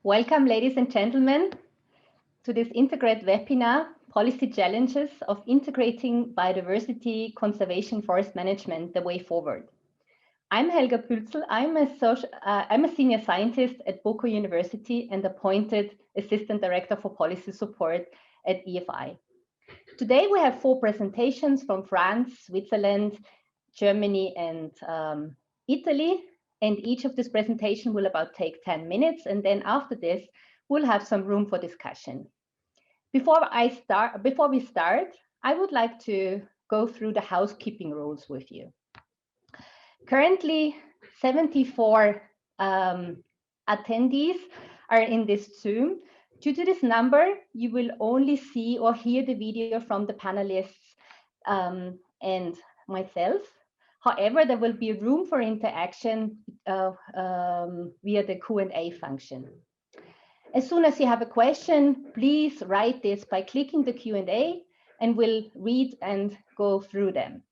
Welcome, ladies and gentlemen, to this Integrate webinar, Policy Challenges of Integrating Biodiversity, Conservation, Forest Management, the Way Forward. I'm Helga Pülzel. I'm a senior scientist at Boco University and appointed Assistant Director for Policy Support at EFI. Today we have 4 presentations from France, Switzerland, Germany, and Italy. And each of this presentation will about take 10 minutes. And then after this, we'll have some room for discussion. Before we start, I would like to go through the housekeeping rules with you. Currently, 74 attendees are in this Zoom. Due to this number, you will only see or hear the video from the panelists and myself. However, there will be room for interaction via the Q&A function. As soon as you have a question, please write this by clicking the Q&A and we'll read and go through them.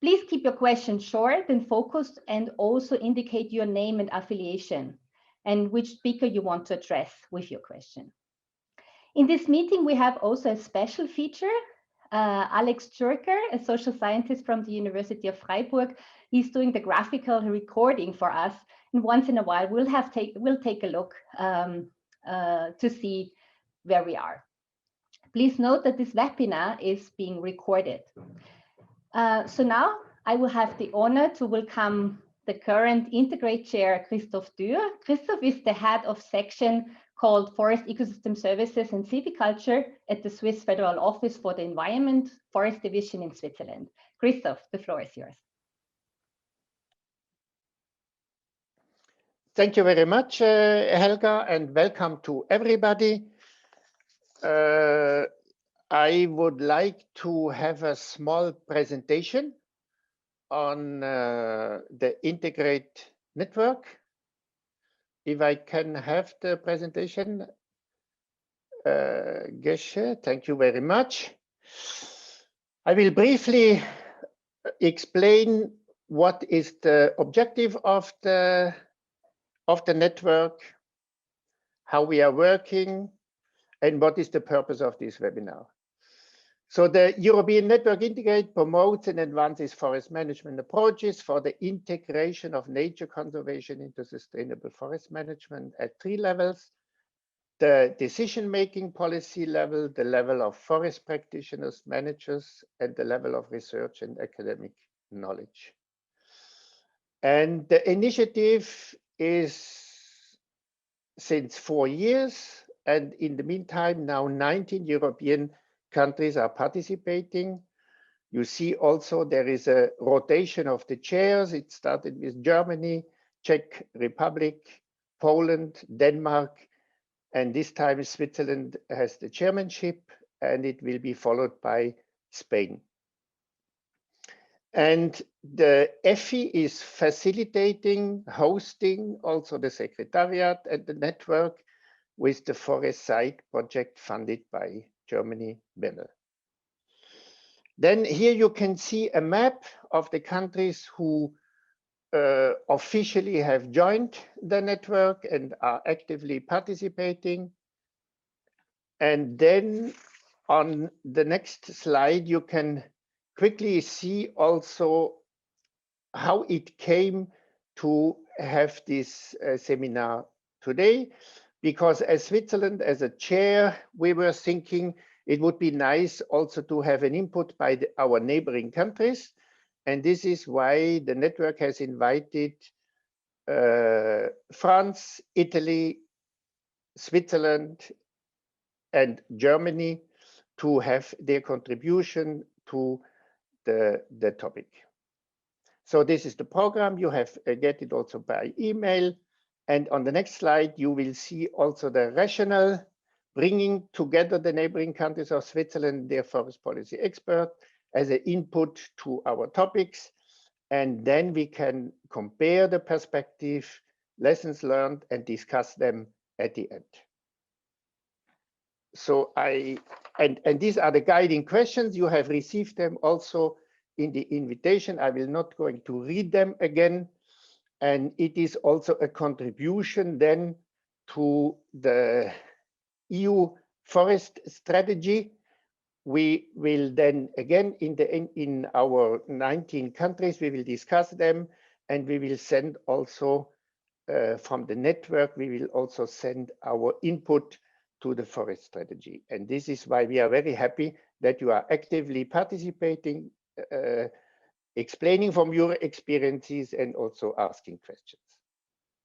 Please keep your questions short and focused and also indicate your name and affiliation and which speaker you want to address with your question. In this meeting, we have also a special feature. Alex Jurker, a social scientist from the University of Freiburg, he's doing the graphical recording for us. And once in a while, we'll take a look to see where we are. Please note that this webinar is being recorded. So now I will have the honor to welcome the current Integrate Chair, Christoph Dürr. Christoph is the head of section called Forest Ecosystem Services and Silviculture at the Swiss Federal Office for the Environment, Forest Division in Switzerland. Christoph, the floor is yours. Thank you very much, Helga, and welcome to everybody. I would like to have a small presentation on the Integrate network. If I can have the presentation, Gesche, thank you very much. I will briefly explain what is the objective of the network, how we are working, and what is the purpose of this webinar. So the European Network Integrate promotes and advances forest management approaches for the integration of nature conservation into sustainable forest management at 3 levels: the decision-making policy level, the level of forest practitioners, managers, and the level of research and academic knowledge. And the initiative is since 4 years, and in the meantime, now 19 European countries are participating. You see also there is a rotation of the chairs. It started with Germany, Czech Republic, Poland, Denmark, and this time Switzerland has the chairmanship, and it will be followed by Spain. And the EFI is facilitating, hosting also the secretariat and the network with the Forest Site project funded by Germany, Bennel. Then here you can see a map of the countries who officially have joined the network and are actively participating. And then on the next slide, you can quickly see also how it came to have this seminar today. Because as Switzerland, as a chair, we were thinking it would be nice also to have an input by our neighboring countries. And this is why the network has invited France, Italy, Switzerland, and Germany to have their contribution to the topic. So this is the program. You have get it also by email. And on the next slide, you will see also the rationale, bringing together the neighboring countries of Switzerland, their forest policy expert, as an input to our topics. And then we can compare the perspective, lessons learned, and discuss them at the end. So and these are the guiding questions. You have received them also in the invitation. I will not going to read them again. And it is also a contribution then to the EU forest strategy. We will then again in our 19 countries, we will discuss them, and we will send also from the network, we will also send our input to the forest strategy. And this is why we are very happy that you are actively participating, explaining from your experiences and also asking questions.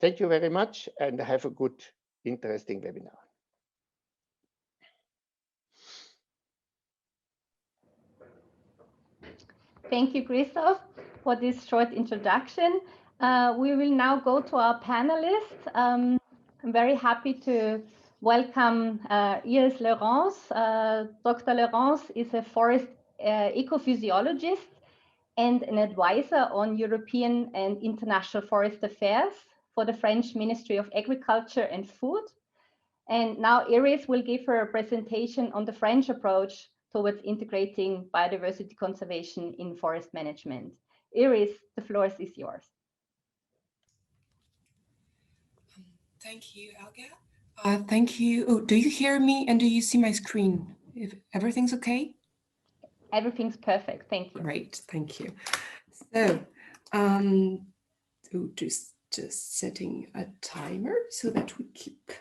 Thank you very much and have a good, interesting webinar. Thank you, Christoph, for this short introduction. We will now go to our panelists. I'm very happy to welcome Iris Laurence. Dr. Laurence is a forest ecophysiologist and an advisor on European and international forest affairs for the French Ministry of Agriculture and Food. And now Iris will give her a presentation on the French approach towards integrating biodiversity conservation in forest management. Iris, the floor is yours. Thank you, Elga. Thank you. Oh, do you hear me and do you see my screen? If everything's okay? Everything's perfect. Thank you. Great. Thank you. So, just setting a timer so that we keep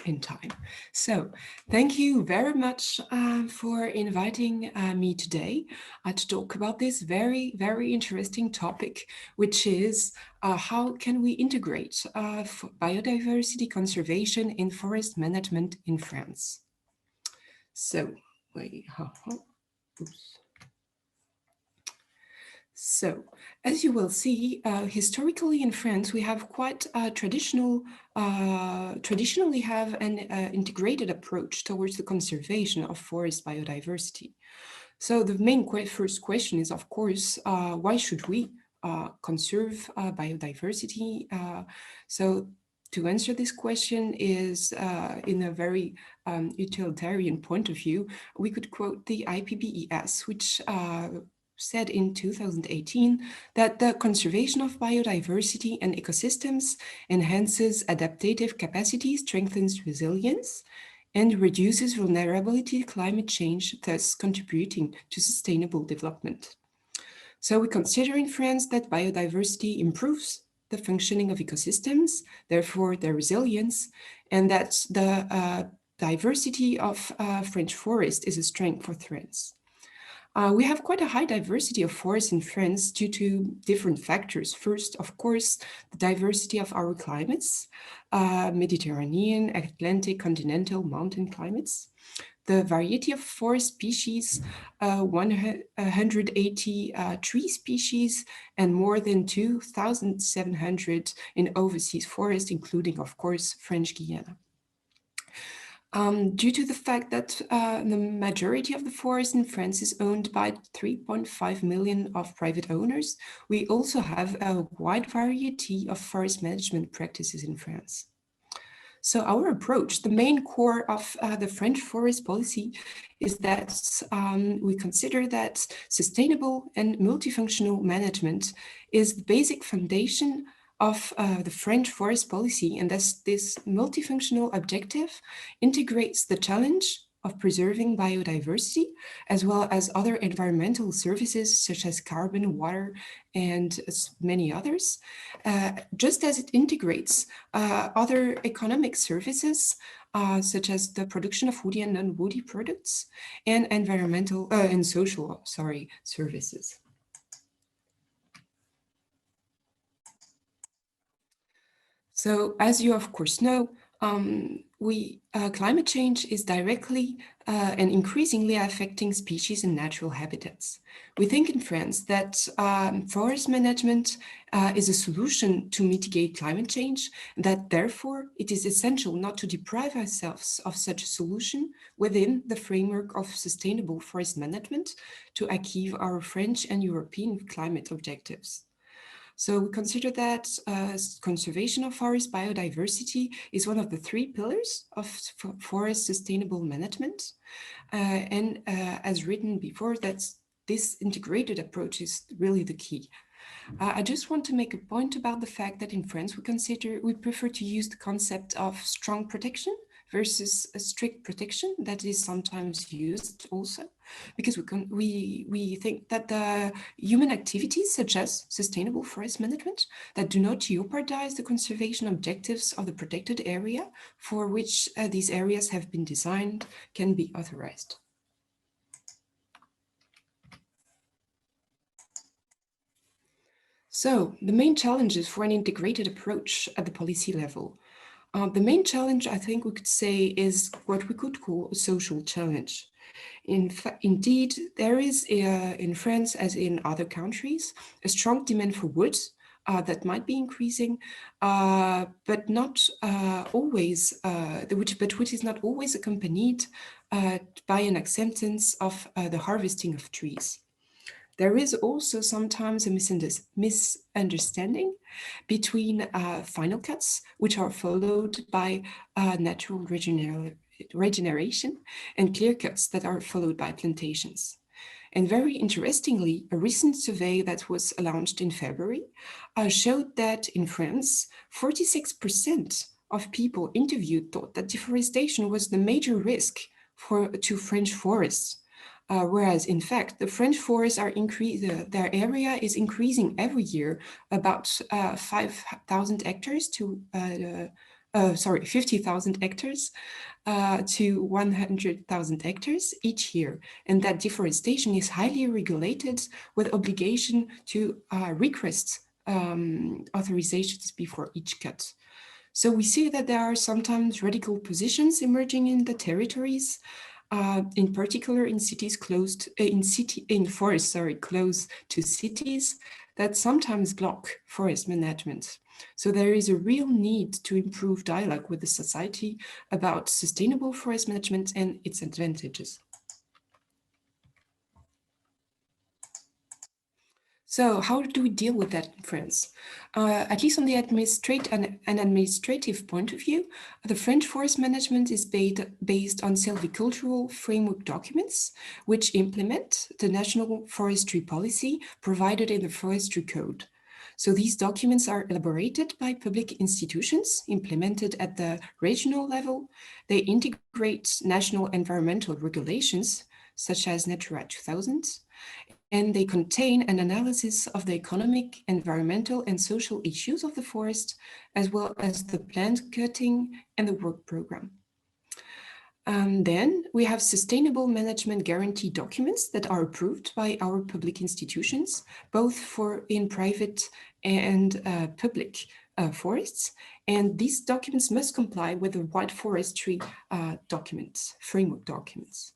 in time. So thank you very much for inviting me today to talk about this very, very interesting topic, which is how can we integrate biodiversity conservation in forest management in France. So, oops. So, as you will see, historically in France, we have quite a traditionally have an integrated approach towards the conservation of forest biodiversity. So the main first question is, of course, why should we conserve biodiversity? So to answer this question is in a very utilitarian point of view, we could quote the IPBES, which said in 2018 that the conservation of biodiversity and ecosystems enhances adaptive capacity, strengthens resilience, and reduces vulnerability to climate change, thus contributing to sustainable development. So we consider in France that biodiversity improves the functioning of ecosystems, therefore their resilience, and that the diversity of French forest is a strength for France. We have quite a high diversity of forests in France due to different factors. First, of course, the diversity of our climates, Mediterranean, Atlantic, continental, mountain climates. The variety of forest species, 180 tree species, and more than 2,700 in overseas forests, including, of course, French Guiana. Due to the fact that the majority of the forest in France is owned by 3.5 million of private owners, we also have a wide variety of forest management practices in France. So our approach, the main core of the French forest policy is that we consider that sustainable and multifunctional management is the basic foundation of the French forest policy, and thus this multifunctional objective integrates the challenge of preserving biodiversity as well as other environmental services such as carbon, water, and many others, just as it integrates other economic services such as the production of woody and non-woody products and environmental and social services. So as you of course know, climate change is directly and increasingly affecting species and natural habitats. We think in France that forest management is a solution to mitigate climate change, that therefore it is essential not to deprive ourselves of such a solution within the framework of sustainable forest management to achieve our French and European climate objectives. So we consider that conservation of forest biodiversity is one of the three pillars of forest sustainable management. And as written before, this integrated approach is really the key. I just want to make a point about the fact that in France we prefer to use the concept of strong protection versus a strict protection that is sometimes used also, because we think that the human activities such as sustainable forest management that do not jeopardize the conservation objectives of the protected area for which these areas have been designed can be authorized. So the main challenges for an integrated approach at the policy level. The main challenge, I think we could say, is what we could call a social challenge. Indeed, there is in France, as in other countries, a strong demand for wood that might be increasing, but not always, which is not always accompanied by an acceptance of the harvesting of trees. There is also sometimes a misunderstanding between final cuts, which are followed by natural regeneration, and clear cuts that are followed by plantations. And very interestingly, a recent survey that was launched in February showed that in France, 46% of people interviewed thought that deforestation was the major risk to French forests. Whereas in fact, the French forests are their area is increasing every year about 50,000 hectares to 100,000 hectares each year. And that deforestation is highly regulated with obligation to request authorizations before each cut. So we see that there are sometimes radical positions emerging in the territories, in particular in cities close to cities that sometimes block forest management. So there is a real need to improve dialogue with the society about sustainable forest management and its advantages. So how do we deal with that in France? At least on the administrative point of view, the French forest management is based on silvicultural framework documents, which implement the national forestry policy provided in the Forestry Code. So these documents are elaborated by public institutions, implemented at the regional level. They integrate national environmental regulations, such as Natura 2000, and they contain an analysis of the economic, environmental, and social issues of the forest, as well as the plant cutting and the work program. Then we have sustainable management guarantee documents that are approved by our public institutions, both in private and public forests. And these documents must comply with the white forestry framework documents.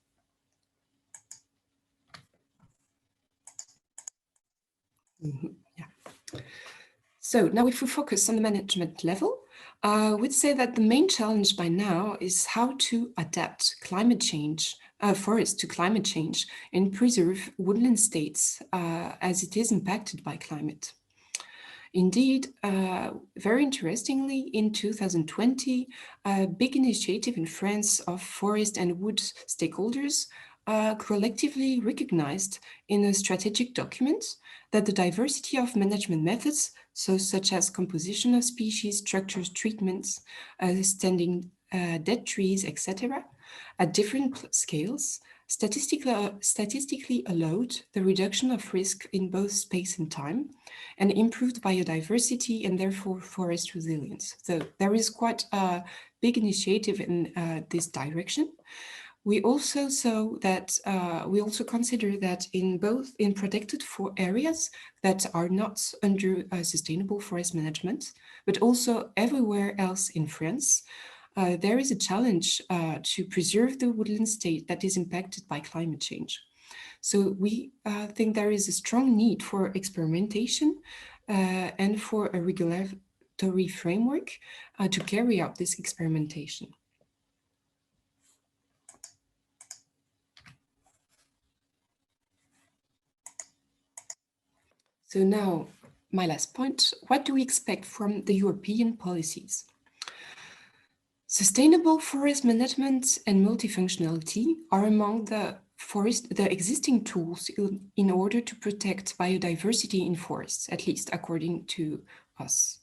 Yeah. So now if we focus on the management level, I would say that the main challenge by now is how to adapt climate change, forests to climate change and preserve woodland states as it is impacted by climate. Indeed, very interestingly, in 2020, a big initiative in France of forest and wood stakeholders collectively recognized in a strategic document that the diversity of management methods, such as composition of species, structures, treatments, standing dead trees, etc., at different scales, statistically allowed the reduction of risk in both space and time, and improved biodiversity and therefore forest resilience. So there is quite a big initiative in this direction. We also consider that in protected areas that are not under sustainable forest management, but also everywhere else in France, there is a challenge to preserve the woodland state that is impacted by climate change. So we think there is a strong need for experimentation and for a regulatory framework to carry out this experimentation. So now, my last point, what do we expect from the European policies? Sustainable forest management and multifunctionality are among the the existing tools in order to protect biodiversity in forests, at least according to us.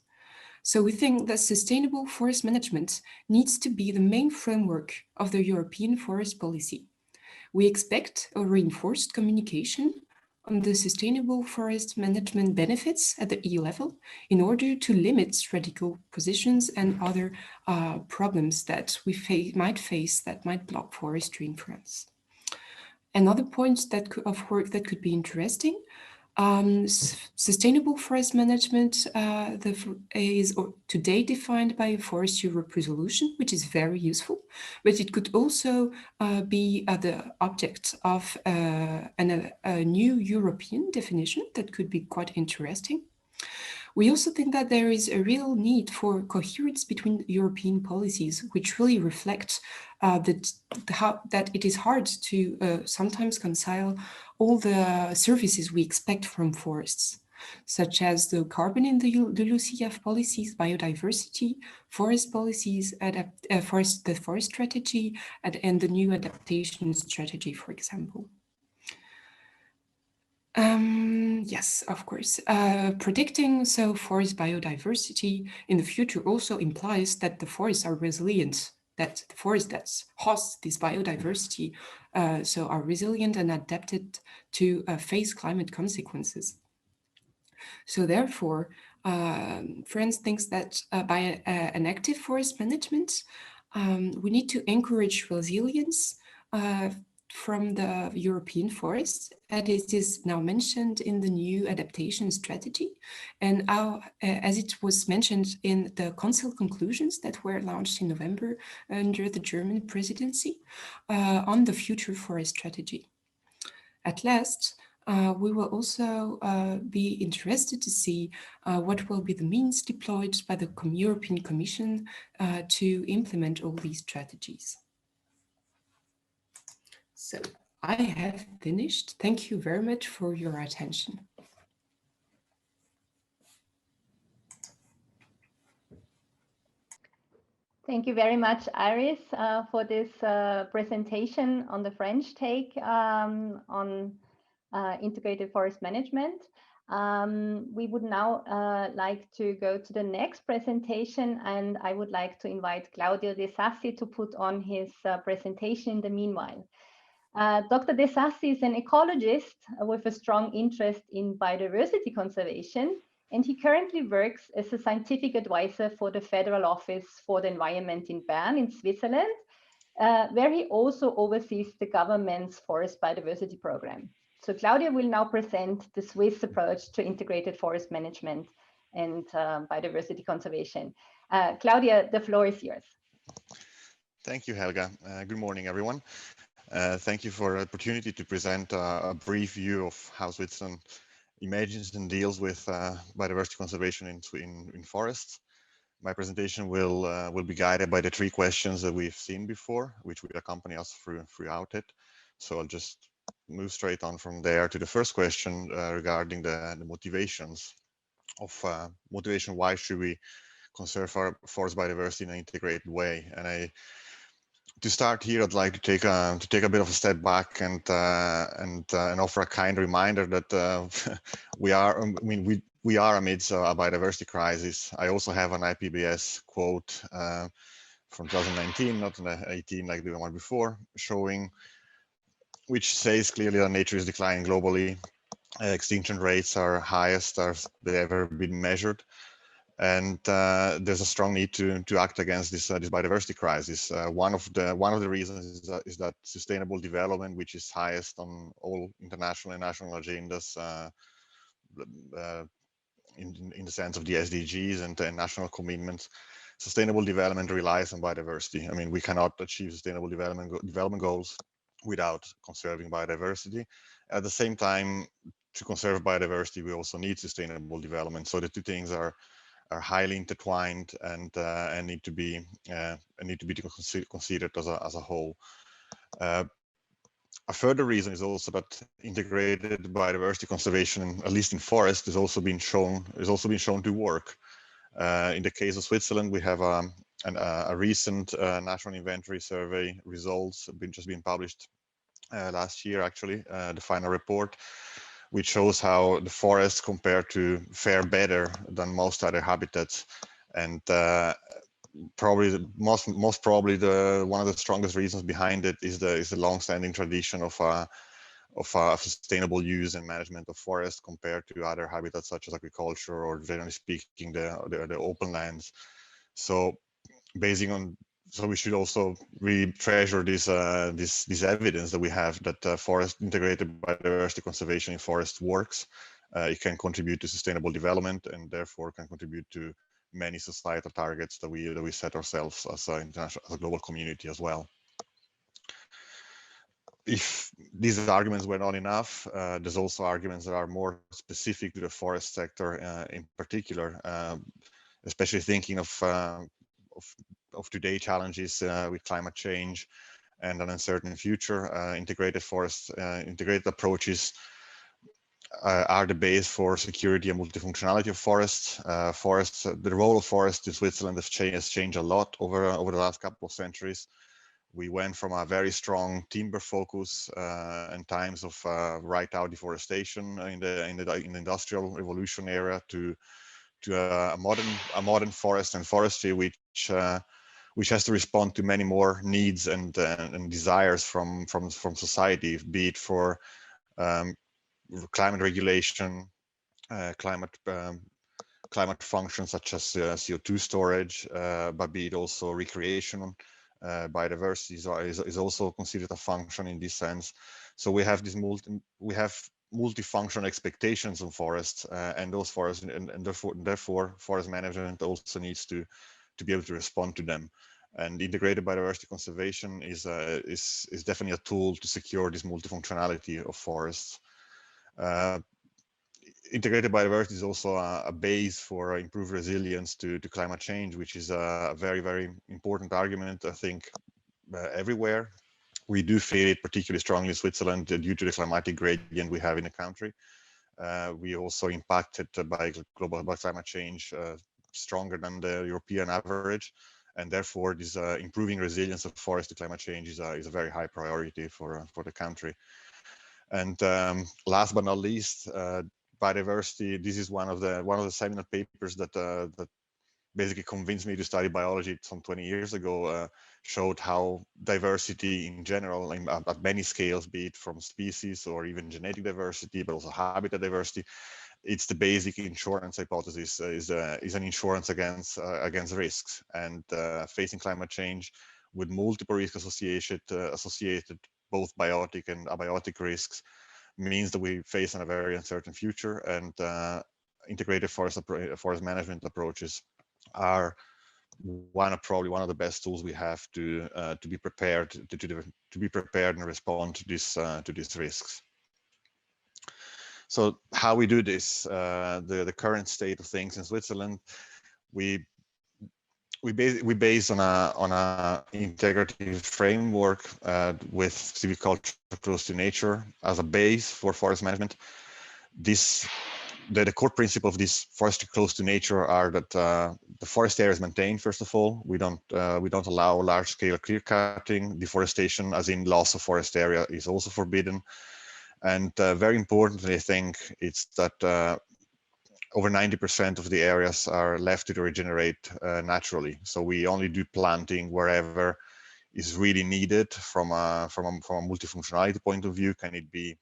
So we think that sustainable forest management needs to be the main framework of the European forest policy. We expect a reinforced communication on the sustainable forest management benefits at the EU level in order to limit radical positions and other problems that we might face that might block forestry in France. Another point of work that could be interesting, sustainable forest management is today defined by a Forest Europe resolution, which is very useful, but it could also be the object of a new European definition that could be quite interesting. We also think that there is a real need for coherence between European policies, which really reflect that it is hard to sometimes reconcile all the services we expect from forests, such as the carbon in the LULUCF policies, biodiversity, forest policies, the forest strategy, and the new adaptation strategy, for example. Yes, of course. Predicting forest biodiversity in the future also implies that the forests are resilient, that the forests that host this biodiversity are resilient and adapted to face climate consequences. So therefore, France thinks that by an active forest management, we need to encourage resilience from the European forests, and it is now mentioned in the new adaptation strategy. And as it was mentioned in the Council conclusions that were launched in November under the German presidency on the future forest strategy. At last, we will also be interested to see what will be the means deployed by the European Commission to implement all these strategies. So I have finished. Thank you very much for your attention. Thank you very much, Iris, for this presentation on the French take on integrated forest management. We would now like to go to the next presentation, and I would like to invite Claudio De Sassi to put on his presentation in the meanwhile. Dr. De Sassi is an ecologist with a strong interest in biodiversity conservation, and he currently works as a scientific advisor for the Federal Office for the Environment in Bern in Switzerland, where he also oversees the government's forest biodiversity program. So Claudia will now present the Swiss approach to integrated forest management and biodiversity conservation. Claudia, the floor is yours. Thank you, Helga. Good morning, everyone. Thank you for the opportunity to present a brief view of how Switzerland imagines and deals with biodiversity conservation in forests. My presentation will be guided by the three questions that we've seen before, which will accompany us throughout it. So I'll just move straight on from there to the first question regarding the motivations of motivation. Why should we conserve our forest biodiversity in an integrated way? And to start here, I'd like to take a bit of a step back and offer a kind reminder that we are amidst a biodiversity crisis. I also have an IPBES quote from 2019, not 2018 like the one before, which says clearly that nature is declining globally. Extinction rates are highest as they've ever been measured. And there's a strong need to act against this biodiversity crisis. One of the reasons is that sustainable development, which is highest on all international and national agendas, in the sense of the SDGs and national commitments, sustainable development relies on biodiversity. I mean, we cannot achieve sustainable development goals without conserving biodiversity. At the same time, to conserve biodiversity, we also need sustainable development. So the two things are highly intertwined and need to be considered as a whole. A further reason is also that integrated biodiversity conservation, at least in forest, is also been shown to work. In the case of Switzerland, we have a recent national inventory survey results just been published last year, actually, the final report, which shows how the forests compare to fare better than most other habitats. And probably the most probably one of the strongest reasons behind it is the long-standing tradition of sustainable use and management of forests compared to other habitats such as agriculture or, generally speaking, the open lands. So we should also really treasure this evidence that we have that forest integrated biodiversity conservation in forest works. It can contribute to sustainable development and therefore can contribute to many societal targets that we set ourselves as a global community as well. If these arguments were not enough, there's also arguments that are more specific to the forest sector in particular, especially thinking of today's challenges with climate change and an uncertain future. Integrated approaches are the base for security and multifunctionality of forests. The role of forests in Switzerland has changed a lot over the last couple of centuries. We went from a very strong timber focus and times of right-out deforestation in the industrial revolution era to a modern forest and forestry which has to respond to many more needs and desires from society, be it for climate regulation, climate functions such as CO2 storage, but be it also recreation. Biodiversity is also considered a function in this sense. So we have multifunctional expectations on forests, and those forests, and therefore forest management also needs to be able to respond to them. And integrated biodiversity conservation is definitely a tool to secure this multifunctionality of forests. Integrated biodiversity is also a base for improved resilience to climate change, which is a very, very important argument, I think, everywhere. We do feel it particularly strongly in Switzerland due to the climatic gradient we have in the country. We also impacted by climate change stronger than the European average. And therefore, this improving resilience of forest to climate change is a very high priority for the country. And last but not least, biodiversity. This is one of the seminal papers that basically convinced me to study biology some 20 years ago. Showed how diversity in general, at many scales, be it from species or even genetic diversity, but also habitat diversity, it's the basic insurance hypothesis. Is an insurance against risks, and facing climate change with multiple risks associated both biotic and abiotic risks means that we face a very uncertain future, and integrated forest management approaches are probably one of the best tools we have to be prepared to be prepared and respond to these risks. So how we do this, the current state of things in Switzerland, we base on a integrative framework with silviculture close to nature as a base for forest management. The core principle of this forestry close to nature are that the forest area is maintained. First of all, we don't allow large-scale clear cutting. Deforestation, as in loss of forest area, is also forbidden. And very importantly, I think it's that over 90% of the areas are left to regenerate naturally. So we only do planting wherever is really needed from a multifunctionality point of view. Can it be,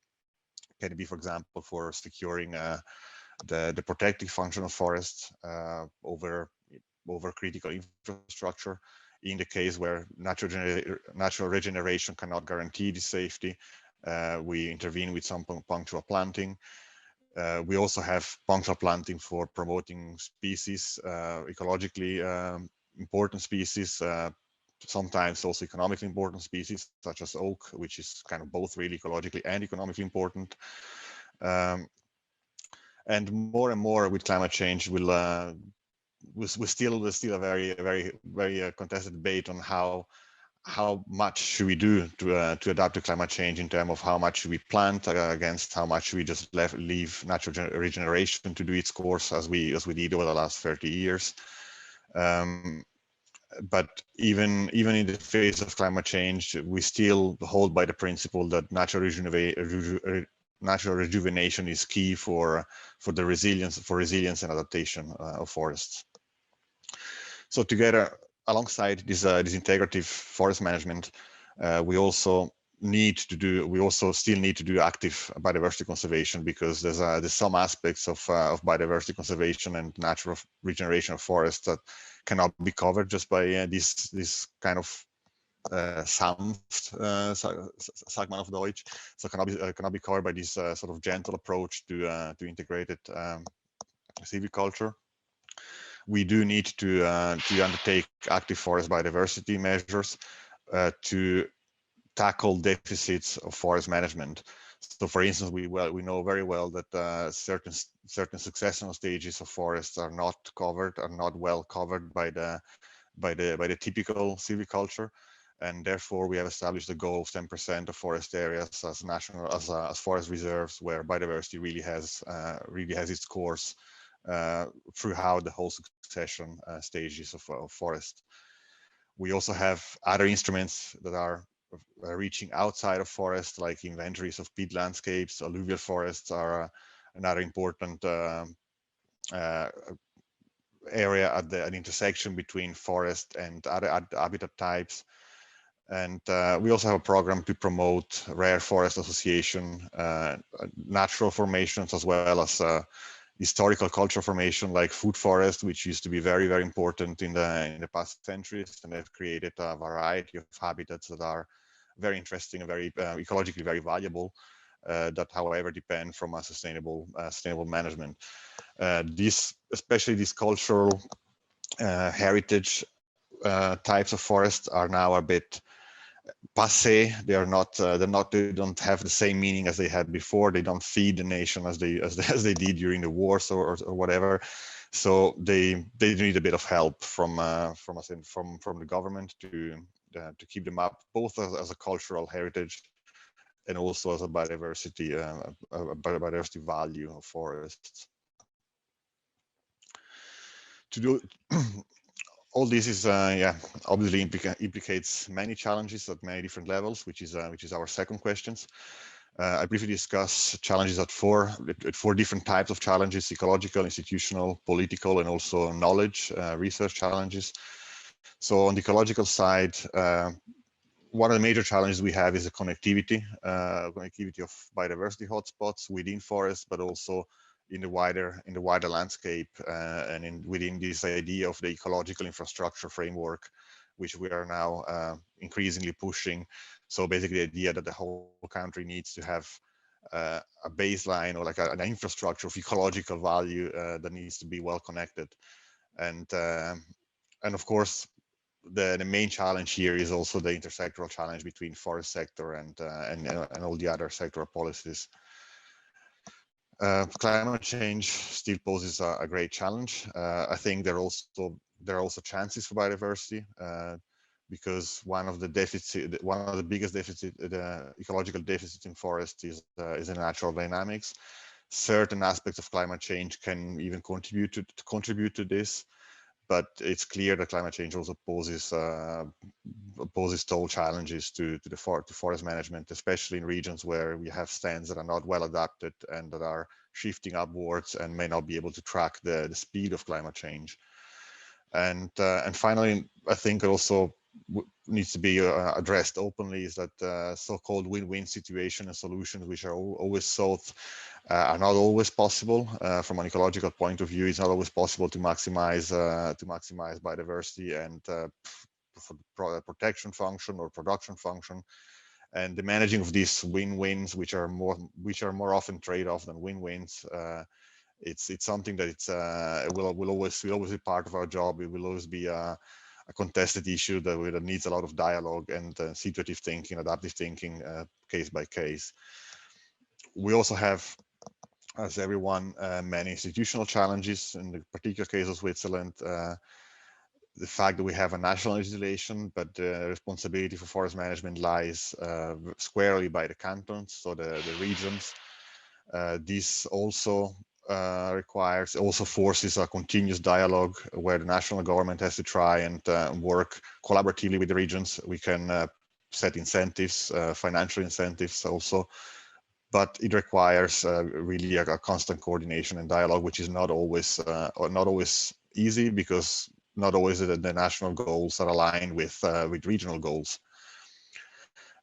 for example, for securing the protective function of forests over critical infrastructure, in the case where natural regeneration cannot guarantee the safety. We intervene with some punctual planting. We also have punctual planting for promoting species, ecologically important species, sometimes also economically important species, such as oak, which is kind of both really ecologically and economically important. And more with climate change, we're still a very contested debate on how much should we do to adapt to climate change, in terms of how much should we plant against how much we just leave natural regeneration to do its course, as we did over the last 30 years. but even in the face of climate change, we still hold by the principle that natural rejuvenation is key for the resilience and adaptation of forests. So together, alongside this integrative forest management, we also still need to do active biodiversity conservation, because there's some aspects of biodiversity conservation and natural regeneration of forests that cannot be covered just by this kind of sanft, sagt man auf Deutsch, so cannot be covered by this sort of gentle approach to integrated silviculture. We do need to undertake active forest biodiversity measures to tackle deficits of forest management. So, for instance, we know very well that certain successional stages of forests are not well covered by the typical silviculture, and therefore we have established a goal of 10% of forest areas as forest reserves, where biodiversity really has its course throughout the whole succession stages of forest. We also have other instruments that are reaching outside of forest, like inventories of peat landscapes. Alluvial forests are another important area at the intersection between forest and other habitat types. And we also have a program to promote rare forest association, natural formations, as well as historical cultural formation like food forest, which used to be very, very important in the past centuries, and they've created a variety of habitats that are very interesting and very ecologically very valuable, that however depend from a sustainable management. Especially these cultural heritage types of forests are now a bit passé. They don't have the same meaning as they had before. They don't feed the nation as they did during the wars or whatever. So they need a bit of help from the government to keep them up, both as a cultural heritage and also as a biodiversity value of forests. To do all this is obviously implicates many challenges at many different levels, which is our second question. I briefly discuss challenges at four different types of challenges: ecological, institutional, political, and also knowledge research challenges. So on the ecological side, one of the major challenges we have is the connectivity of biodiversity hotspots within forests, but also in the wider landscape, and within this idea of the ecological infrastructure framework, which we are now increasingly pushing. So basically the idea that the whole country needs to have a baseline, or like an infrastructure of ecological value that needs to be well connected. And of course, the main challenge here is also the intersectoral challenge between forest sector and all the other sectoral policies. Climate change still poses a great challenge. I think there are also chances for biodiversity, because one of the biggest ecological deficits in forests is in natural dynamics. Certain aspects of climate change can even contribute to this, but it's clear that climate change also poses toll challenges to forest management, especially in regions where we have stands that are not well adapted and that are shifting upwards and may not be able to track the speed of climate change. And finally, I think it also needs to be addressed openly is that so-called win-win situation and solutions, which are always sought, are not always possible. From an ecological point of view, it's not always possible to maximize biodiversity and for the protection function or production function. And the managing of these win-wins, which are more often trade-off than win-wins, it's something that will always be part of our job. It will always be a contested issue that needs a lot of dialogue and situative thinking, adaptive thinking, case by case. We also have, as everyone, many institutional challenges. In the particular case of Switzerland, the fact that we have a national legislation, but the responsibility for forest management lies squarely by the cantons, so the regions. This also requires, also forces a continuous dialogue where the national government has to try and work collaboratively with the regions. We can set incentives, financial incentives also, but it requires really a constant coordination and dialogue, which is not always easy, because not always the national goals are aligned with regional goals.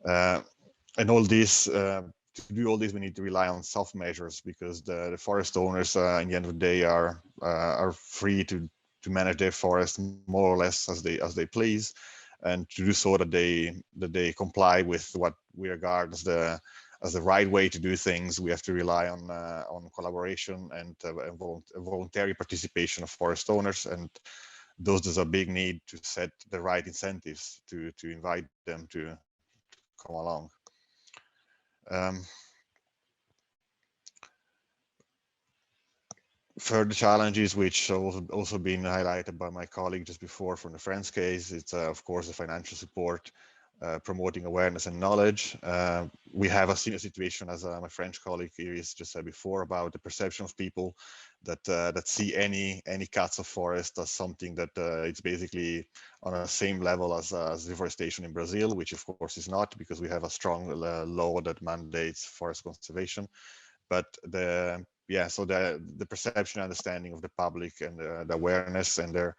And all this, to do all this, we need to rely on soft measures, because the forest owners, in the end of the day, are free to manage their forest more or less as they please, and to do so that they comply with what we regard as the right way to do things. We have to rely on collaboration and voluntary participation of forest owners, and there's a big need to set the right incentives to invite them to come along. Further challenges, which have also been highlighted by my colleague just before from the French case, it's of course the financial support, promoting awareness and knowledge. We have a similar situation as my French colleague Iris just said before, about the perception of people that see any cuts of forest as something that it's basically on the same level as deforestation in Brazil, which of course is not, because we have a strong law that mandates forest conservation. But so the perception and understanding of the public, and the awareness and their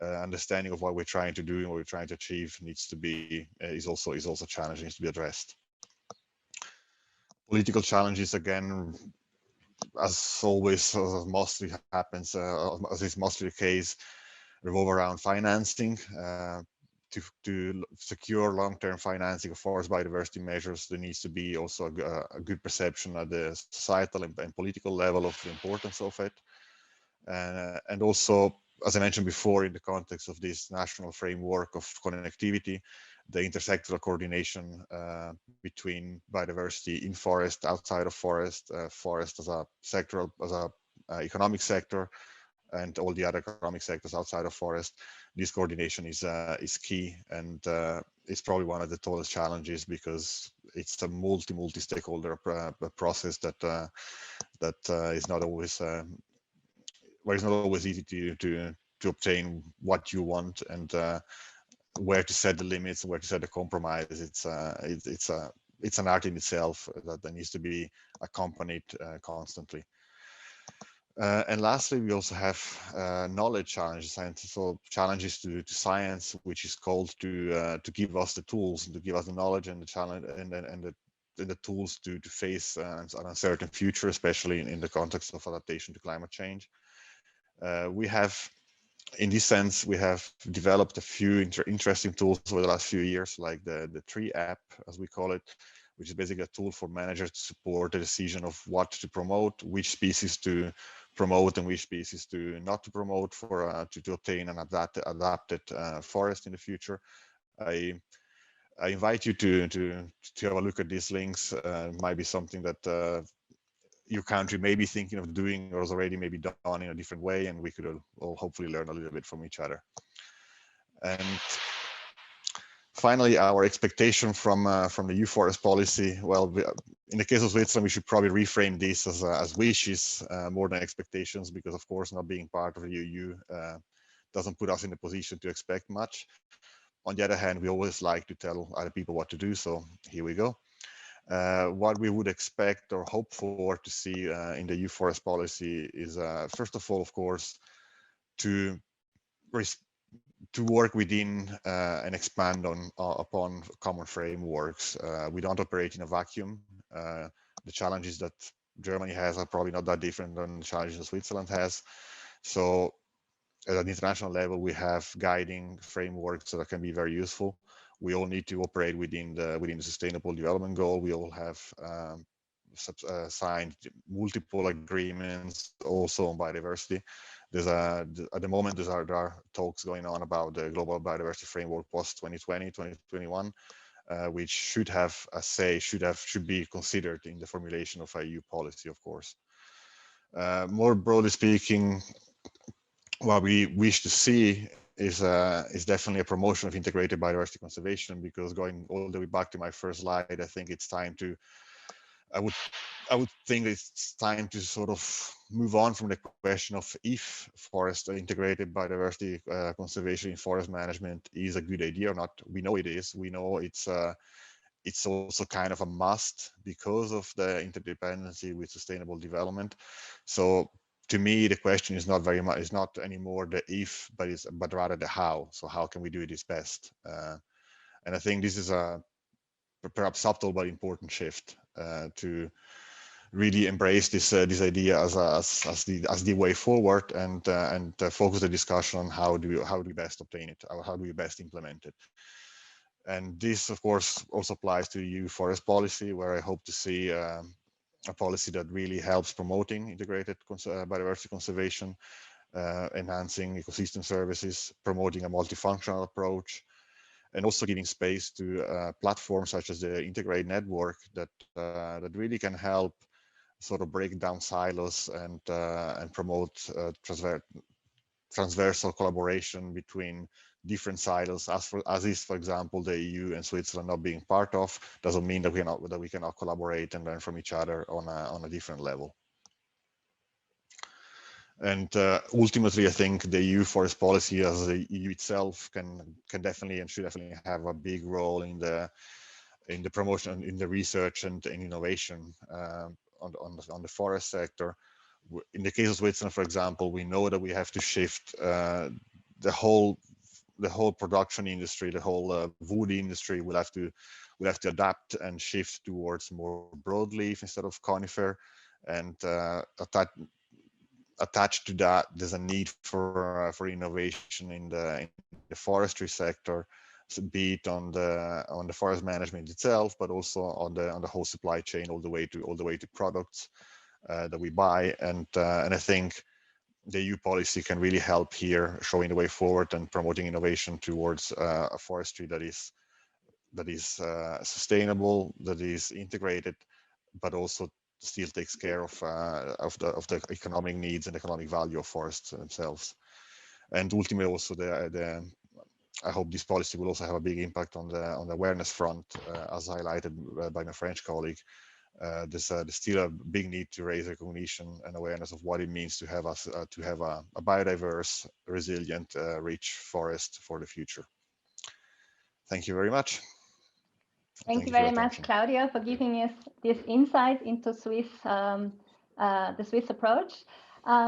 understanding of what we're trying to do and what we're trying to achieve needs to be is also challenging, needs to be addressed. Political challenges, again, as always, mostly happens, as is mostly the case, revolve around financing. To secure long-term financing of forest biodiversity measures, there needs to be also a good perception at the societal and political level of the importance of it. And also, as I mentioned before, in the context of this national framework of connectivity, the intersectoral coordination between biodiversity in forest, outside of forest, forest as a sectoral, as a economic sector, and all the other economic sectors outside of forest. This coordination is key, and it's probably one of the tallest challenges, because it's a multi-stakeholder process that is not always where it's not always easy to obtain what you want, and where to set the limits, where to set the compromise. It's an art in itself that needs to be accompanied constantly. And lastly, we also have knowledge challenges, scientific challenges to science, which is called to give us the tools, to give us the knowledge and the challenge and the tools to face an uncertain future, especially in the context of adaptation to climate change. We have, in this sense, we have developed a few interesting tools over the last few years, like the Tree app, as we call it, which is basically a tool for managers to support the decision of what to promote, which species to promote and which species to not to promote for to obtain an adapted forest in the future. I invite you to have a look at these links. It might be something that your country may be thinking of doing, or is already maybe done in a different way, and we could all hopefully learn a little bit from each other. And finally, our expectation from the EU forest policy. Well, in the case of Switzerland, we should probably reframe this as wishes more than expectations, because of course, not being part of the EU doesn't put us in a position to expect much. On the other hand, we always like to tell other people what to do, so here we go. What we would expect or hope for to see in the EU forest policy is, first of all, of course, to work within and expand upon common frameworks. We don't operate in a vacuum. The challenges that Germany has are probably not that different than the challenges that Switzerland has. So at an international level, we have guiding frameworks that can be very useful. We all need to operate within the Sustainable Development Goal. We all have signed multiple agreements also on biodiversity. At the moment, there are talks going on about the Global Biodiversity Framework post 2020, 2021, which should have a say, should be considered in the formulation of a EU policy, of course. More broadly speaking, what we wish to see is definitely a promotion of integrated biodiversity conservation, because going all the way back to my first slide, I think it's time to I would think it's time to sort of move on from the question of if forest integrated biodiversity conservation in forest management is a good idea or not. We know it is. We know it's also kind of a must because of the interdependency with sustainable development. So to me, the question is not not anymore the if, but rather the how. So how can we do this best? And I think this is a perhaps subtle but important shift to really embrace this idea as the way forward, and focus the discussion on how do we best obtain it, or how do we best implement it. And this, of course, also applies to EU forest policy, where I hope to see a policy that really helps promoting integrated biodiversity conservation, enhancing ecosystem services, promoting a multifunctional approach, and also giving space to platforms such as the Integrate network that really can help sort of break down silos and promote transversal collaboration between different silos, as is, for example, the EU and Switzerland not being part of, doesn't mean that we cannot collaborate and learn from each other on a different level. And ultimately, I think the EU forest policy as the EU itself can definitely and should definitely have a big role in the promotion, in the research and in innovation on the forest sector. In the case of Switzerland, for example, we know that we have to shift the whole production industry, the whole wood industry will have to adapt and shift towards more broadleaf instead of conifer, and attached to that, there's a need for innovation in the forestry sector, so be it on the forest management itself, but also on the whole supply chain, all the way to products that we buy. And I think the EU policy can really help here, showing the way forward and promoting innovation towards a forestry that is sustainable, that is integrated, but also still takes care of the economic needs and economic value of forests themselves. And ultimately, also I hope this policy will also have a big impact on the awareness front, as highlighted by my French colleague. There's still a big need to raise recognition and awareness of what it means to have a biodiverse, resilient, rich forest for the future. Thank you very much. Thank you very much, Claudio, for giving us this insight into the Swiss approach.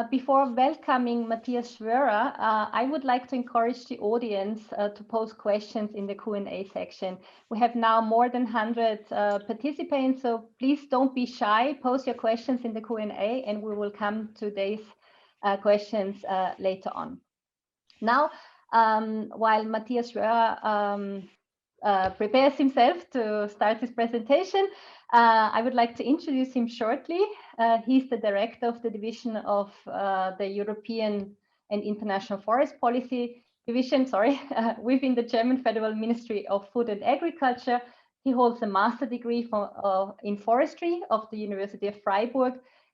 Before welcoming Matthias Schwörer, I would like to encourage the audience to pose questions in the Q&A section. We have now more than 100 participants, so please don't be shy. Pose your questions in the Q&A, and we will come to these questions later on. Now, while Matthias Schwörer prepares himself to start his presentation, I would like to introduce him shortly. He's the director of the division of the European and International Forest Policy Division, within the German Federal Ministry of Food and Agriculture. He holds a master's degree in forestry of the University of Freiburg.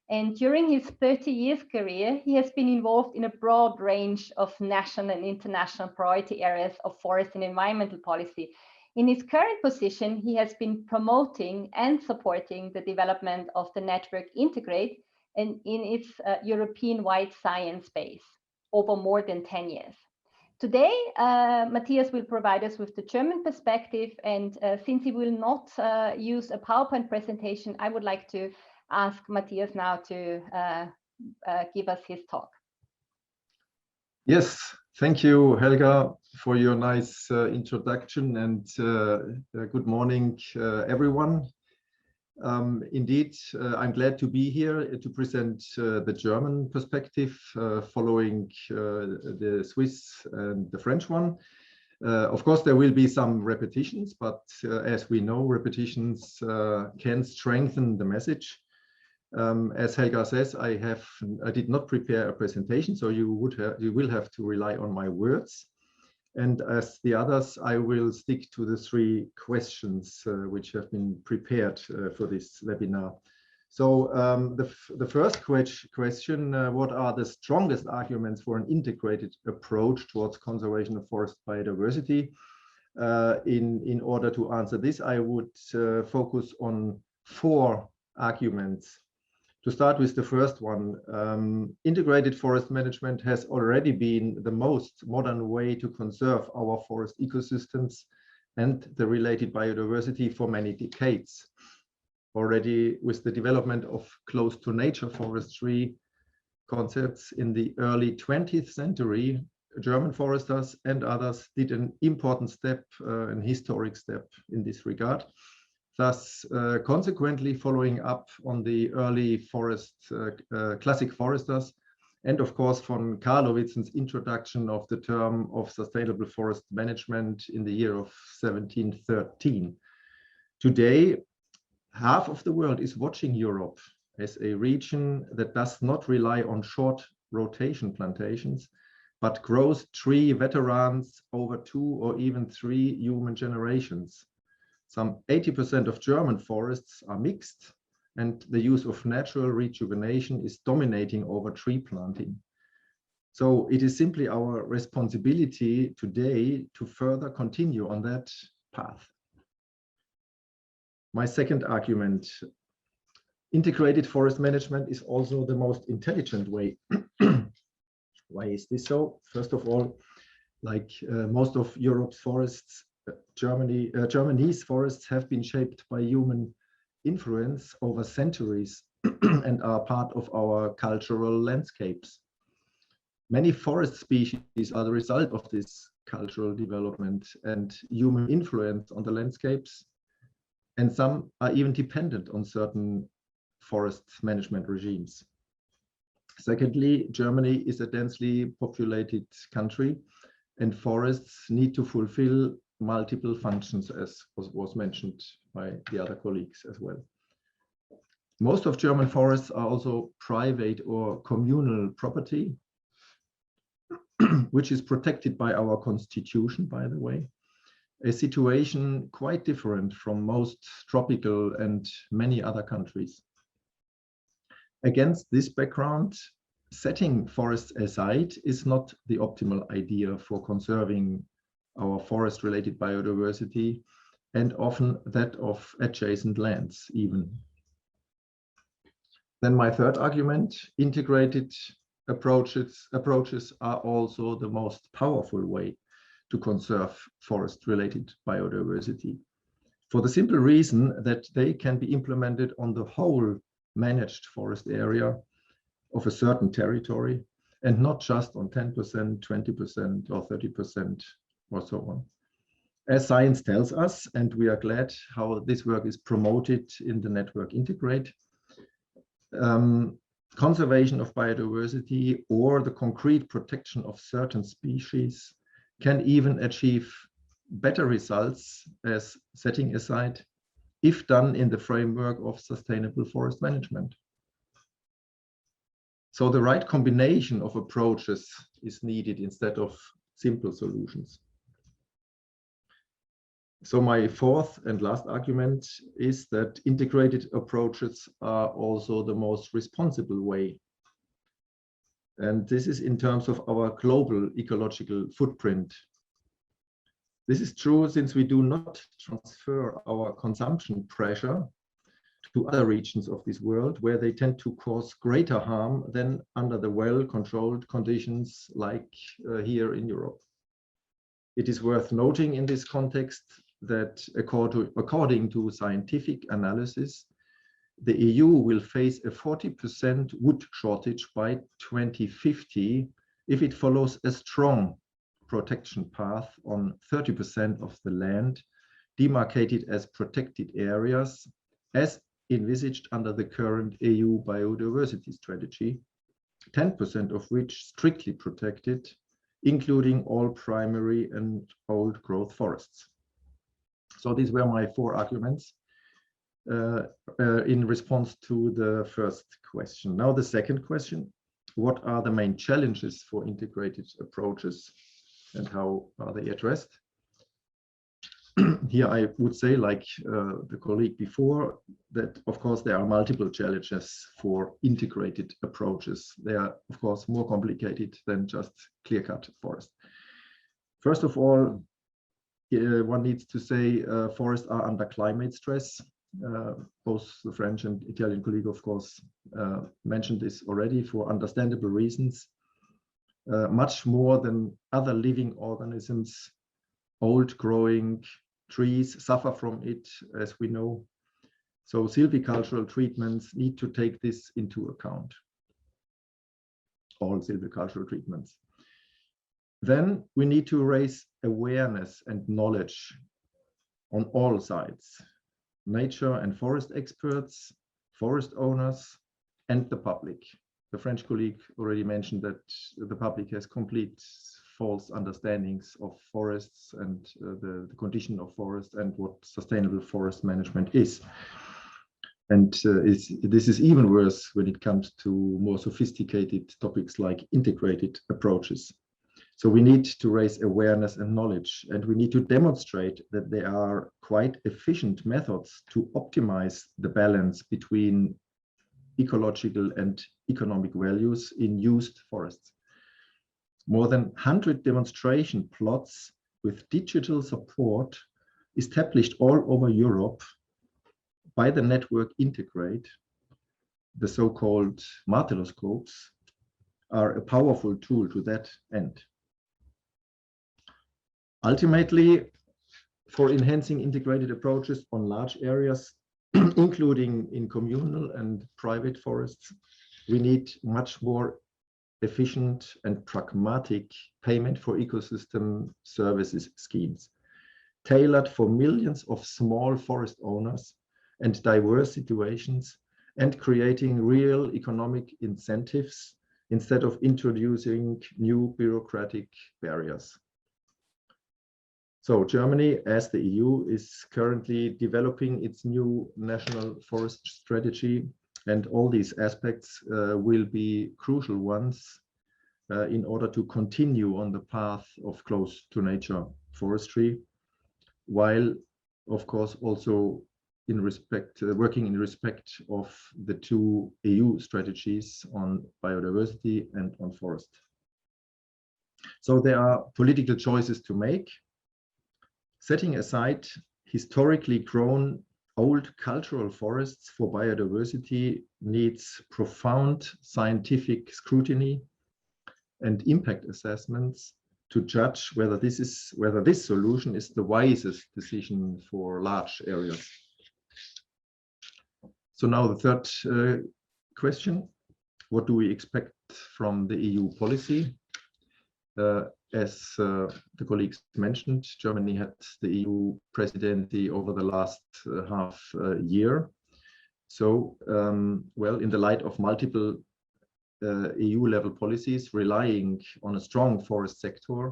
And during his 30 years career, he has been involved in a broad range of national and international priority areas of forest and environmental policy. In his current position, he has been promoting and supporting the development of the network Integrate and in its European-wide science base over more than 10 years. Today, Matthias will provide us with the German perspective, and since he will not use a PowerPoint presentation, I would like to ask Matthias now to give us his talk. Yes, thank you, Helga, for your nice introduction, and good morning, everyone. Indeed, I'm glad to be here to present the German perspective following the Swiss and the French one. Of course, there will be some repetitions, but as we know, repetitions can strengthen the message. As Helga says, I did not prepare a presentation, so you will have to rely on my words. And as the others, I will stick to the 3 questions which have been prepared for this webinar. So the first question, what are the strongest arguments for an integrated approach towards conservation of forest biodiversity? In order to answer this, I would focus on 4 arguments. To start with the first one, integrated forest management has already been the most modern way to conserve our forest ecosystems and the related biodiversity for many decades. Already with the development of close to nature forestry concepts in the early 20th century, German foresters and others did an important step, an historic step in this regard. Thus, consequently following up on the early classic foresters, and of course von Karlowitz's introduction of the term of sustainable forest management in the year of 1713. Today, half of the world is watching Europe as a region that does not rely on short rotation plantations, but grows tree veterans over 2 or even 3 human generations. Some 80% of German forests are mixed, and the use of natural rejuvenation is dominating over tree planting. So it is simply our responsibility today to further continue on that path. My second argument, integrated forest management is also the most intelligent way. Why is this so? First of all, like most of Europe's forests, Germany's forests have been shaped by human influence over centuries and are part of our cultural landscapes. Many forest species are the result of this cultural development and human influence on the landscapes, and some are even dependent on certain forest management regimes. Secondly, Germany is a densely populated country, and forests need to fulfill multiple functions, as was mentioned by the other colleagues as well. Most of German forests are also private or communal property, which is protected by our constitution, by the way, a situation quite different from most tropical and many other countries. Against this background, setting forests aside is not the optimal idea for conserving our forest-related biodiversity, and often that of adjacent lands even. Then my third argument, integrated approaches are also the most powerful way to conserve forest-related biodiversity, for the simple reason that they can be implemented on the whole managed forest area of a certain territory, and not just on 10%, 20%, or 30%, or so on. As science tells us, and we are glad how this work is promoted in the network Integrate, conservation of biodiversity or the concrete protection of certain species can even achieve better results as setting aside if done in the framework of sustainable forest management. So the right combination of approaches is needed instead of simple solutions. So my fourth and last argument is that integrated approaches are also the most responsible way. And this is in terms of our global ecological footprint. This is true since we do not transfer our consumption pressure to other regions of this world where they tend to cause greater harm than under the well-controlled conditions like here in Europe. It is worth noting in this context that according to scientific analysis, the EU will face a 40% wood shortage by 2050 if it follows a strong protection path on 30% of the land demarcated as protected areas, as envisaged under the current EU biodiversity strategy, 10% of which strictly protected, including all primary and old growth forests. So these were my 4 arguments in response to the first question. Now the second question, what are the main challenges for integrated approaches and how are they addressed? Here I would say, like the colleague before, that of course there are multiple challenges for integrated approaches. They are of course more complicated than just clear-cut forest. First of all, one needs to say forests are under climate stress. Both the French and Italian colleague, of course, mentioned this already for understandable reasons. Much more than other living organisms, old growing trees suffer from it, as we know. So silvicultural treatments need to take this into account. All silvicultural treatments. Then we need to raise awareness and knowledge on all sides. Nature and forest experts, forest owners, and the public. The French colleague already mentioned that the public has complete false understandings of forests and the condition of forests and what sustainable forest management is. And this is even worse when it comes to more sophisticated topics like integrated approaches. So we need to raise awareness and knowledge, and we need to demonstrate that there are quite efficient methods to optimize the balance between ecological and economic values in used forests. More than 100 demonstration plots with digital support established all over Europe by the network Integrate, the so-called martelloscopes, are a powerful tool to that end. Ultimately, for enhancing integrated approaches on large areas, including in communal and private forests, we need much more efficient and pragmatic payment for ecosystem services schemes, tailored for millions of small forest owners and diverse situations, and creating real economic incentives instead of introducing new bureaucratic barriers. So Germany, as the EU, is currently developing its new national forest strategy, and all these aspects will be crucial ones in order to continue on the path of close to nature forestry, while of course also in respect, working in respect of the two EU strategies on biodiversity and on forest. So there are political choices to make. Setting aside historically grown old cultural forests for biodiversity needs profound scientific scrutiny and impact assessments to judge whether this solution is the wisest decision for large areas. So now the third question: what do we expect from the EU policy? As the colleagues mentioned, Germany had the EU presidency over the last half year. So, well, in the light of multiple EU-level policies relying on a strong forest sector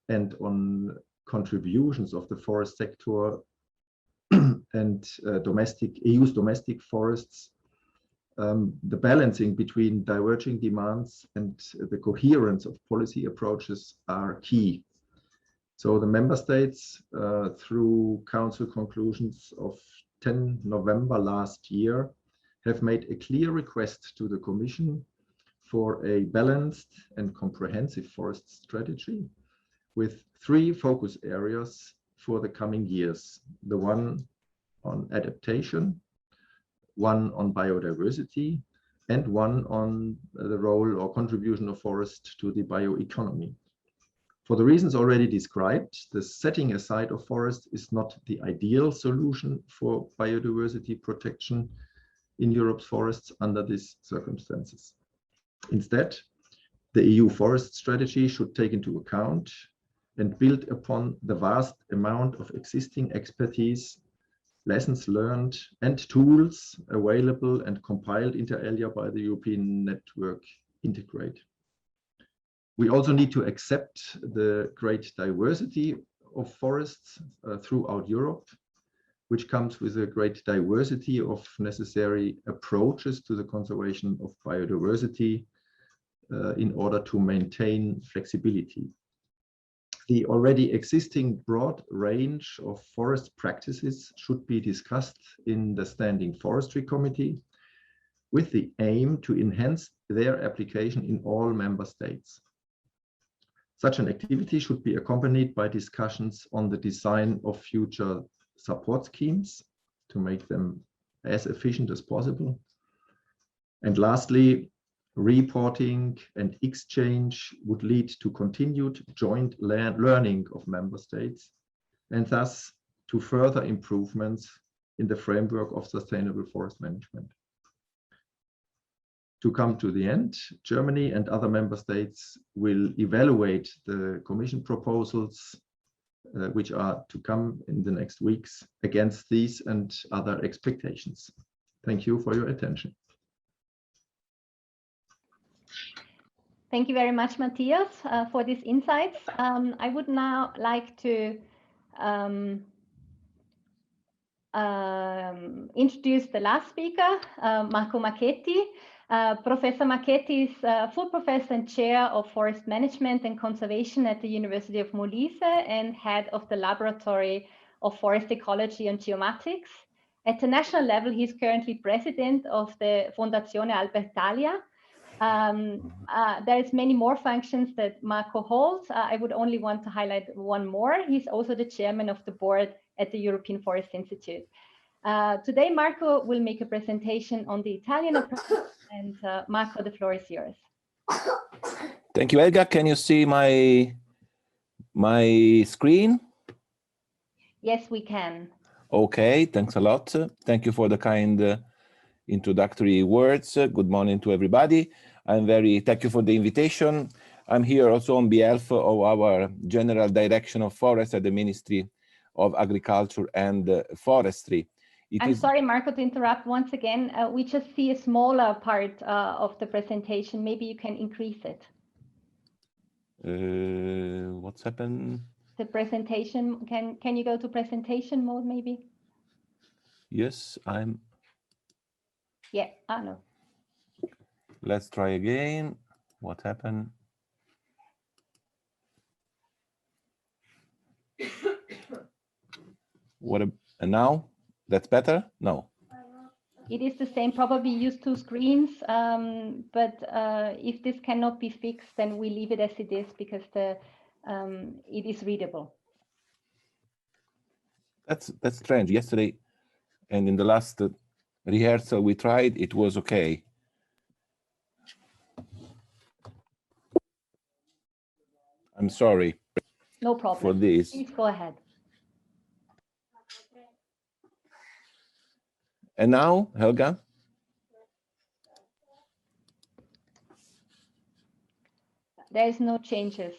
and on contributions of the forest sector and EU's domestic forests, the balancing between diverging demands and the coherence of policy approaches are key. So the member states, through Council conclusions of 10 November last year, have made a clear request to the Commission for a balanced and comprehensive forest strategy with 3 focus areas for the coming years: the one on adaptation, one on biodiversity, and one on the role or contribution of forest to the bioeconomy. For the reasons already described, the setting aside of forest is not the ideal solution for biodiversity protection in Europe's forests under these circumstances. Instead, the EU forest strategy should take into account and build upon the vast amount of existing expertise, lessons learned, and tools available and compiled inter alia by the European network Integrate. We also need to accept the great diversity of forests throughout Europe, which comes with a great diversity of necessary approaches to the conservation of biodiversity in order to maintain flexibility. The already existing broad range of forest practices should be discussed in the Standing Forestry Committee with the aim to enhance their application in all member states. Such an activity should be accompanied by discussions on the design of future support schemes to make them as efficient as possible. And lastly, reporting and exchange would lead to continued joint learning of member states, and thus to further improvements in the framework of sustainable forest management. To come to the end, Germany and other member states will evaluate the Commission proposals which are to come in the next weeks against these and other expectations. Thank you for your attention. Thank you very much, Matthias, for these insights. I would now like to introduce the last speaker, Marco Macketti. Professor Macketti is full professor and chair of forest management and conservation at the University of Molise and head of the Laboratory of Forest Ecology and Geomatics. At the national level, he's currently president of the Fondazione Albertalia. There's many more functions that Marco holds. I would only want to highlight one more. He's also the chairman of the board at the European Forest Institute. Today, Marco will make a presentation on the Italian approach. And Marco, the floor is yours. Thank you, Helga. Can you see my screen? Yes, we can. Okay, thanks a lot. Thank you for the kind introductory words. Good morning to everybody. Thank you for the invitation. I'm here also on behalf of our General Direction of Forest at the Ministry of Agriculture and Forestry. I'm sorry, Marco, to interrupt once again. We just see a smaller part of the presentation. Maybe you can increase it. What's happened? The presentation, can you go to presentation mode maybe? Yes, I'm. Yeah, no. Let's try again. What happened? And now? That's better? No. It is the same, probably use two screens, but if this cannot be fixed, then we leave it as it is because it is readable. That's strange. Yesterday and in the last rehearsal we tried, it was okay. I'm sorry. No problem. For this. Please go ahead. And now, Helga? There is no changes.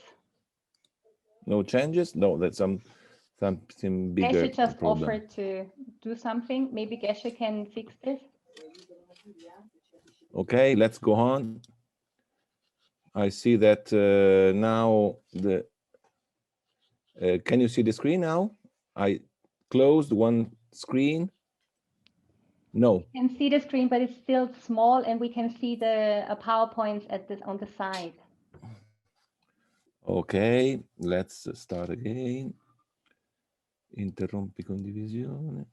No changes? No, that's something bigger. Geshe just problem. offered to do something. Maybe Geshe can fix this. Okay, let's go on. I see that now the. Can you see the screen now? I closed one screen. No. We can see the screen, but it's still small, and we can see the PowerPoints on the side. Okay, let's start again. Interrompi condivisione.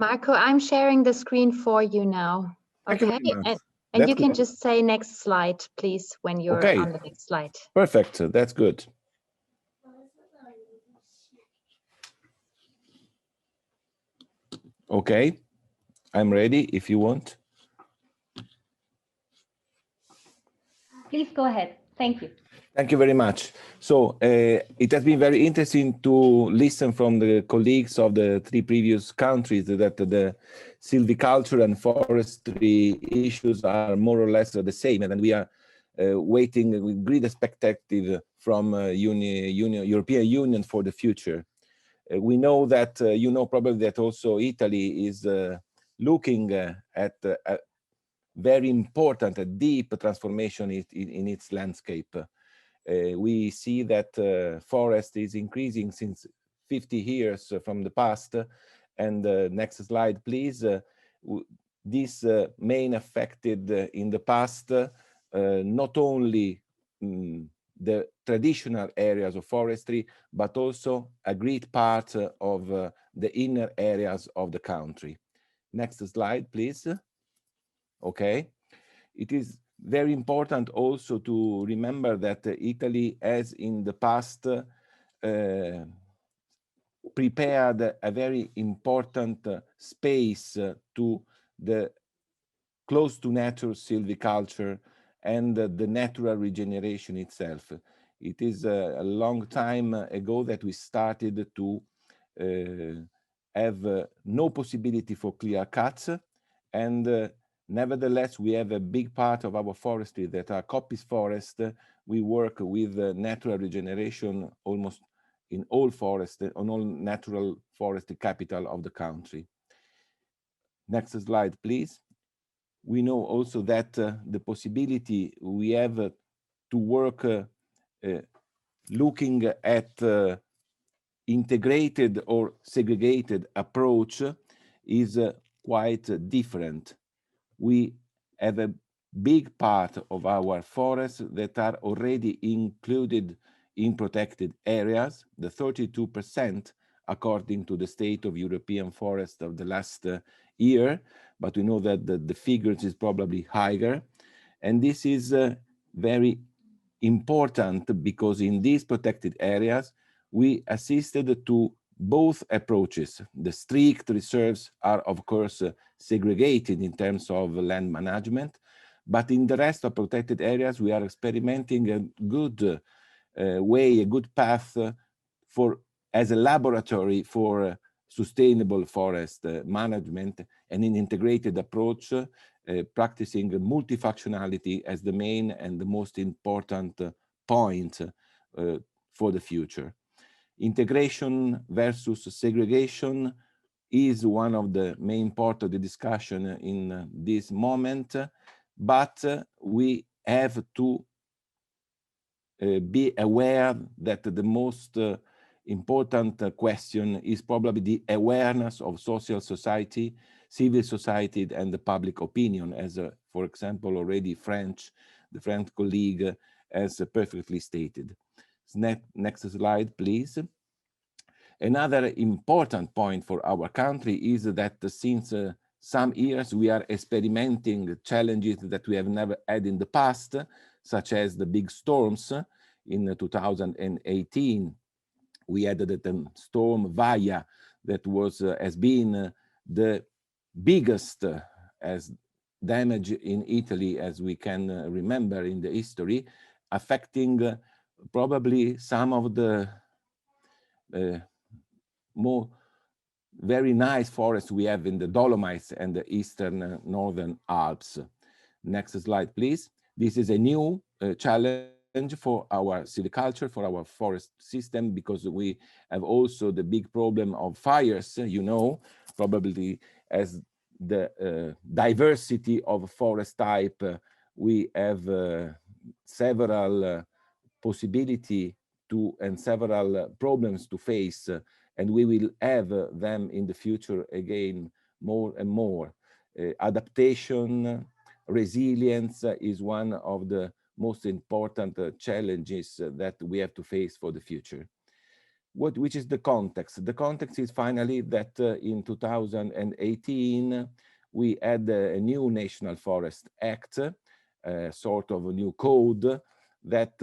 Marco, I'm sharing the screen for you now. Okay, and you can just say next slide, please, when you're on the next slide. Perfect, that's good. Okay, I'm ready if you want. Please go ahead. Thank you. Thank you very much. So it has been very interesting to listen from the colleagues of the three previous countries that the silviculture and forestry issues are more or less the same, and we are waiting with great expectation from European Union for the future. We know that, you know probably that also Italy is looking at a very important, a deep transformation in its landscape. We see that forest is increasing since 50 years from the past. And next slide, please. This main affected in the past not only the traditional areas of forestry, but also a great part of the inner areas of the country. Next slide, please. Okay. It is very important also to remember that Italy has in the past prepared a very important space to the close to nature silviculture and the natural regeneration itself. It is a long time ago that we started to have no possibility for clear cuts, and nevertheless we have a big part of our forestry that are coppice forest. We work with natural regeneration almost in all forests, on all natural forest capital of the country. Next slide, please. We know also that the possibility we have to work looking at integrated or segregated approach is quite different. We have a big part of our forests that are already included in protected areas, the 32% according to the state of European forest of the last year, but we know that the figures is probably higher. And this is very important because in these protected areas, we assisted to both approaches. The strict reserves are, of course, segregated in terms of land management, but in the rest of protected areas, we are experimenting a good way, a good path for as a laboratory for sustainable forest management and an integrated approach, practicing multifunctionality as the main and the most important point for the future. Integration versus segregation is one of the main part of the discussion in this moment, but we have to be aware that the most important question is probably the awareness of social society, civil society, and the public opinion, as for example, already the French colleague has perfectly stated. Next slide, please. Another important point for our country is that since some years we are experimenting challenges that we have never had in the past, such as the big storms. In 2018, we had the storm Vaya that has been the biggest as damage in Italy as we can remember in the history, affecting probably some of the more very nice forests we have in the Dolomites and the eastern northern Alps. Next slide, please. This is a new challenge for our silviculture, for our forest system, because we have also the big problem of fires. You know, probably as the diversity of forest type, we have several possibility to and several problems to face, and we will have them in the future again more and more. Adaptation, resilience is one of the most important challenges that we have to face for the future. Which is the context? The context is finally that in 2018, we had a new National Forest Act, sort of a new code that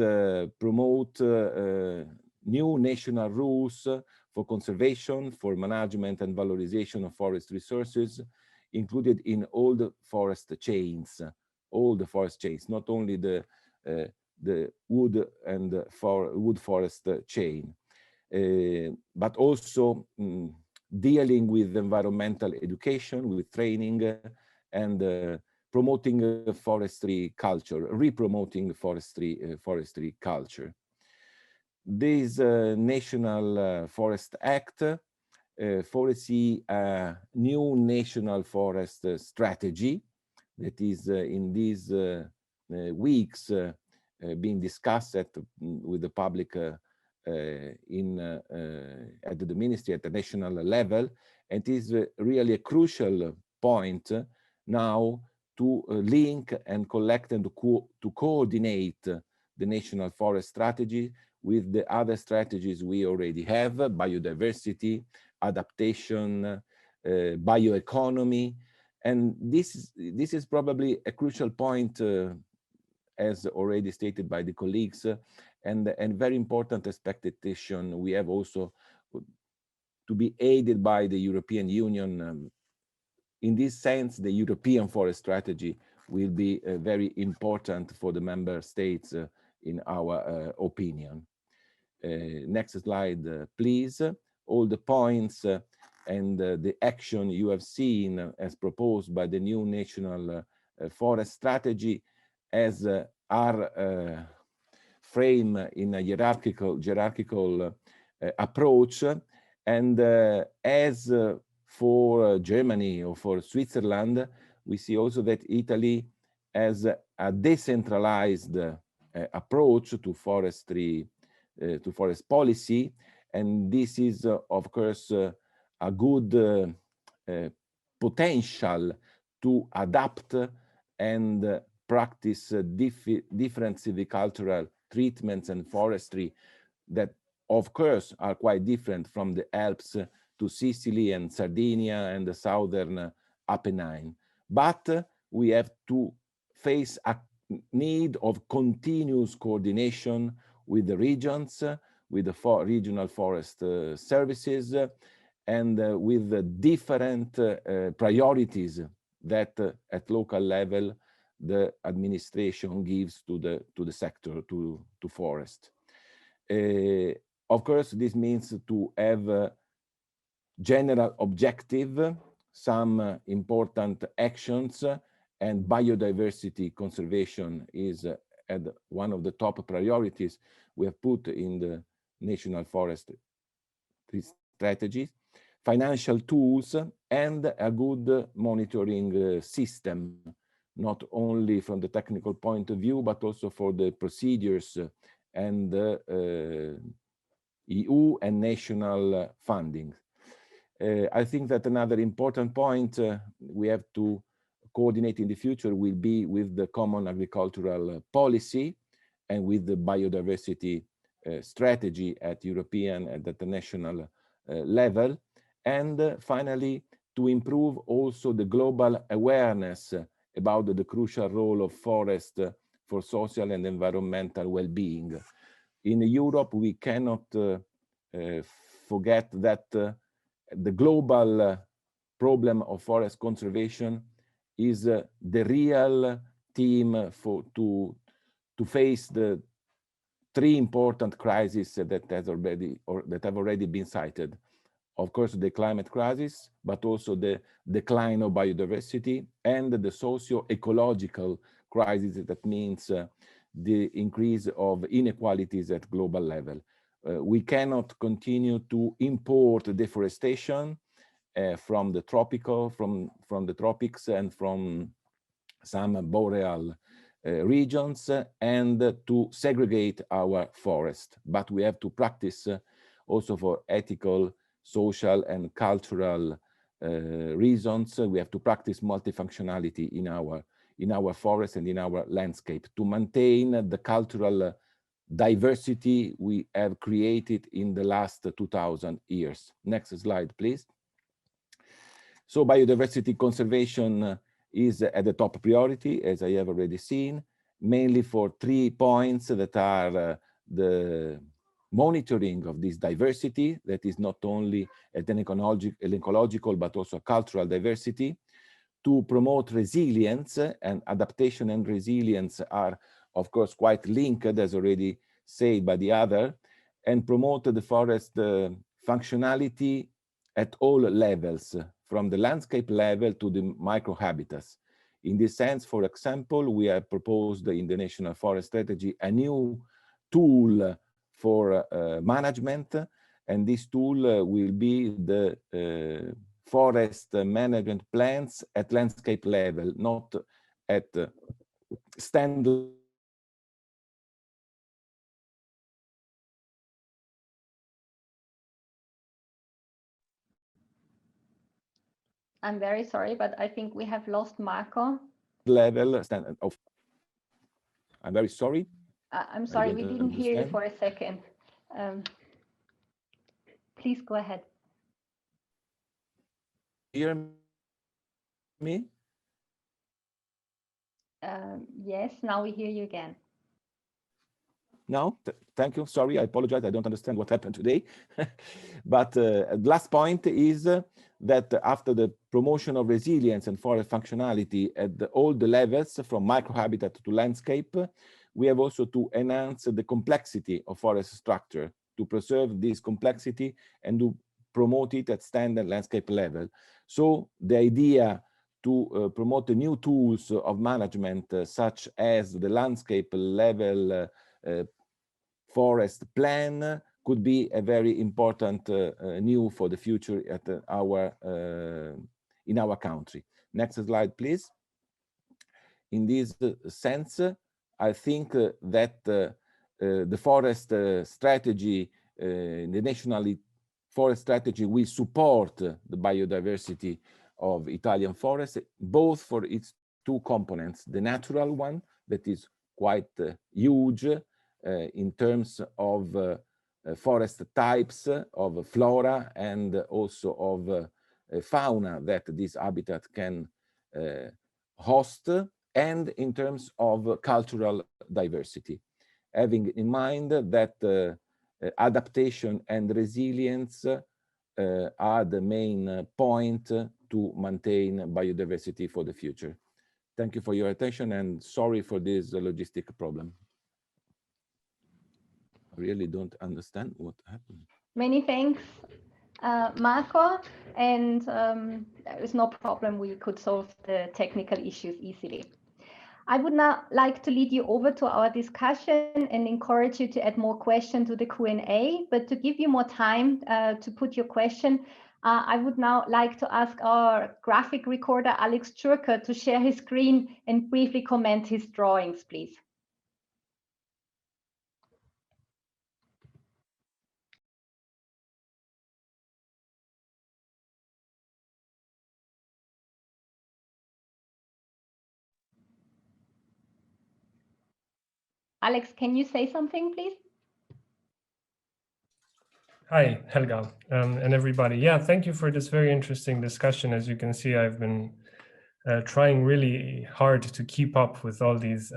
promote new national rules for conservation, for management and valorization of forest resources, included in all the forest chains, not only the wood and wood forest chain, but also dealing with environmental education, with training, and promoting forestry culture, re-promoting forestry culture. This National Forest Act foresee a new national forest strategy that is in these weeks being discussed with the public at the ministry, at the national level, and is really a crucial point now to link and collect and to coordinate the national forest strategy with the other strategies we already have: biodiversity, adaptation, bioeconomy. And this is probably a crucial point as already stated by the colleagues, and very important expectation we have also to be aided by the European Union. In this sense, the European forest strategy will be very important for the member states in our opinion. Next slide, please. All the points and the action you have seen as proposed by the new national forest strategy as are framed in a hierarchical approach, and as for Germany or for Switzerland, we see also that Italy has a decentralized approach to forestry, to forest policy, and this is, of course, a good potential to adapt and practice different silvicultural treatments and forestry that, of course, are quite different from the Alps to Sicily and Sardinia and the southern Apennine. But we have to face a need of continuous coordination with the regions, with the regional forest services, and with the different priorities that at local level the administration gives to the sector, to forest. Of course, this means to have general objective, some important actions, and biodiversity conservation is at one of the top priorities we have put in the national forest strategies, financial tools, and a good monitoring system, not only from the technical point of view, but also for the procedures and the EU and national funding. I think that another important point we have to coordinate in the future will be with the common agricultural policy and with the biodiversity strategy at European and at the national level. And finally, to improve also the global awareness about the crucial role of forest for social and environmental well-being. In Europe, we cannot forget that the global problem of forest conservation is the real theme to face the three important crises that have already been cited. Of course, the climate crisis, but also the decline of biodiversity and the socio-ecological crisis. That means the increase of inequalities at global level. We cannot continue to import deforestation from the tropics and from some boreal regions and to segregate our forest. But we have to practice also for ethical, social, and cultural reasons. We have to practice multifunctionality in our forest and in our landscape to maintain the cultural diversity we have created in the last 2000 years. Next slide, please. So biodiversity conservation is at the top priority, as I have already seen, mainly for 3 points that are the monitoring of this diversity, that is not only an ecological, but also a cultural diversity, to promote resilience, and adaptation and resilience are, of course, quite linked, as already said by the other, and promote the forest functionality at all levels, from the landscape level to the microhabitats. In this sense, for example, we have proposed in the National Forest Strategy a new tool for management, and this tool will be the forest management plans at landscape level, not at stand. I'm very sorry, but I think we have lost Marco. Level stand of. I'm very sorry. I'm sorry, we didn't hear you for a second. Please go ahead. Hear me? Yes, now we hear you again. No, thank you. Sorry, I apologize. I don't understand what happened today. But last point is that after the promotion of resilience and forest functionality at all the levels, from microhabitat to landscape, we have also to enhance the complexity of forest structure, to preserve this complexity and to promote it at standard landscape level. So the idea to promote the new tools of management, such as the landscape level forest plan, could be a very important new for the future at in our country. Next slide, please. In this sense, I think that the forest strategy, the national forest strategy, will support the biodiversity of Italian forests, both for its two components: the natural one, that is quite huge in terms of forest types, of flora, and also of fauna that this habitat can host, and in terms of cultural diversity, having in mind that adaptation and resilience are the main point to maintain biodiversity for the future. Thank you for your attention, and sorry for this logistic problem. I really don't understand what happened. Many thanks, Marco, and there is no problem. We could solve the technical issues easily. I would now like to lead you over to our discussion and encourage you to add more questions to the Q&A, but to give you more time to put your question, I would now like to ask our graphic recorder, Alex Churka, to share his screen and briefly comment his drawings, please. Alex, can you say something, please? Hi, Helga, and everybody. Yeah, thank you for this very interesting discussion. As you can see, I've been trying really hard to keep up with all these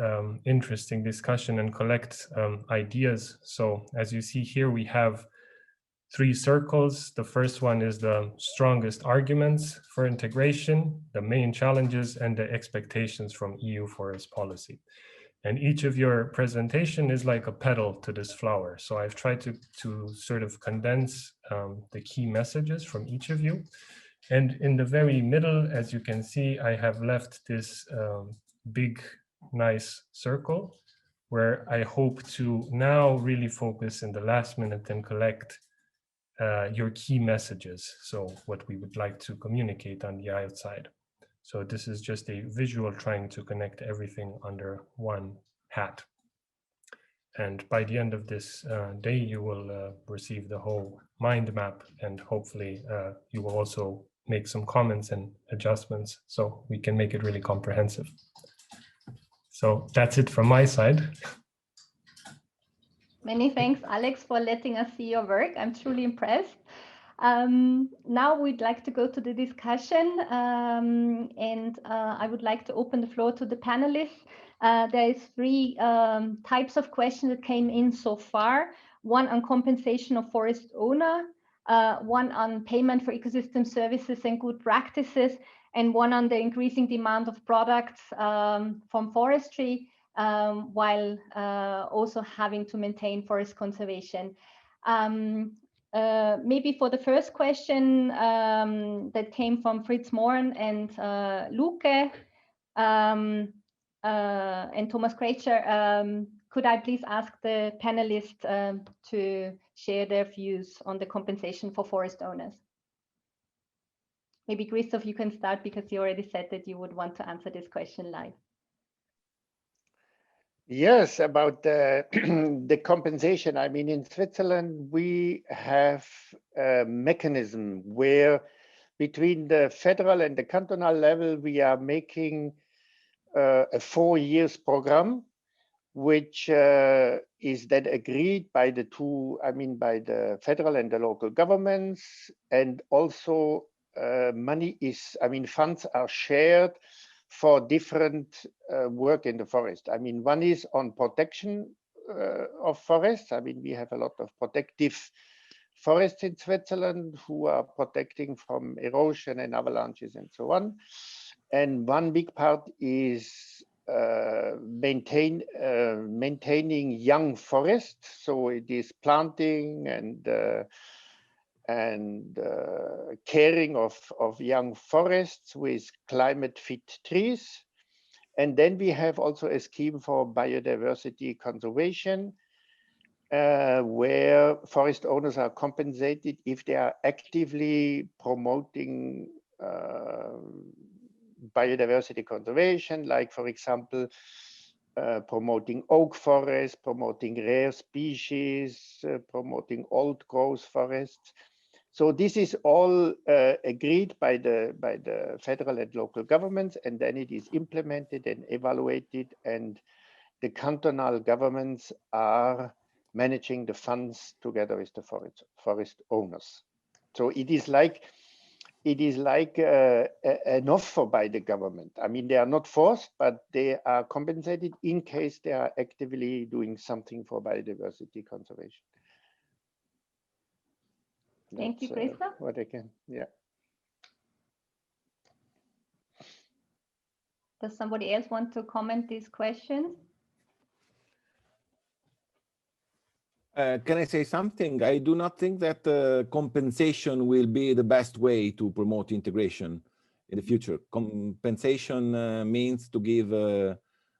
interesting discussion and collect ideas. So as you see here, we have 3 circles. The first one is the strongest arguments for integration, the main challenges, and the expectations from EU forest policy. And each of your presentation is like a petal to this flower. So I've tried to sort of condense the key messages from each of you. And in the very middle, as you can see, I have left this big, nice circle where I hope to now really focus in the last minute and collect your key messages. So what we would like to communicate on the outside. So this is just a visual trying to connect everything under one hat. And by the end of this day, you will receive the whole mind map, and hopefully you will also make some comments and adjustments so we can make it really comprehensive. So that's it from my side. Many thanks, Alex, for letting us see your work. I'm truly impressed. Now we'd like to go to the discussion, and I would like to open the floor to the panelists. There is 3 types of questions that came in so far. One on compensation of forest owner, one on payment for ecosystem services and good practices, and one on the increasing demand of products from forestry, while also having to maintain forest conservation. Maybe for the first question that came from Fritz Morn and Luke and Thomas Kreitscher, could I please ask the panelists to share their views on the compensation for forest owners? Maybe Christoph, you can start because you already said that you would want to answer this question live. Yes, about the compensation. I mean, in Switzerland, we have a mechanism where between the federal and the cantonal level, we are making a 4 years program, which is then agreed by the two, I mean, by the federal and the local governments. And also money is, I mean, funds are shared for different work in the forest. I mean, one is on protection of forests. I mean, we have a lot of protective forests in Switzerland who are protecting from erosion and avalanches and so on. And one big part is maintaining young forests. So it is planting and caring of young forests with climate fit trees. And then we have also a scheme for biodiversity conservation, where forest owners are compensated if they are actively promoting biodiversity conservation, like, for example, promoting oak forests, promoting rare species, promoting old growth forests. So this is all agreed by the federal and local governments, and then it is implemented and evaluated, and the cantonal governments are managing the funds together with the forest owners. So it is like an offer by the government. I mean, they are not forced, but they are compensated in case they are actively doing something for biodiversity conservation. Thank you, Krista. What I can, yeah. Does somebody else want to comment these questions? Can I say something? I do not think that compensation will be the best way to promote integration in the future. Compensation means to give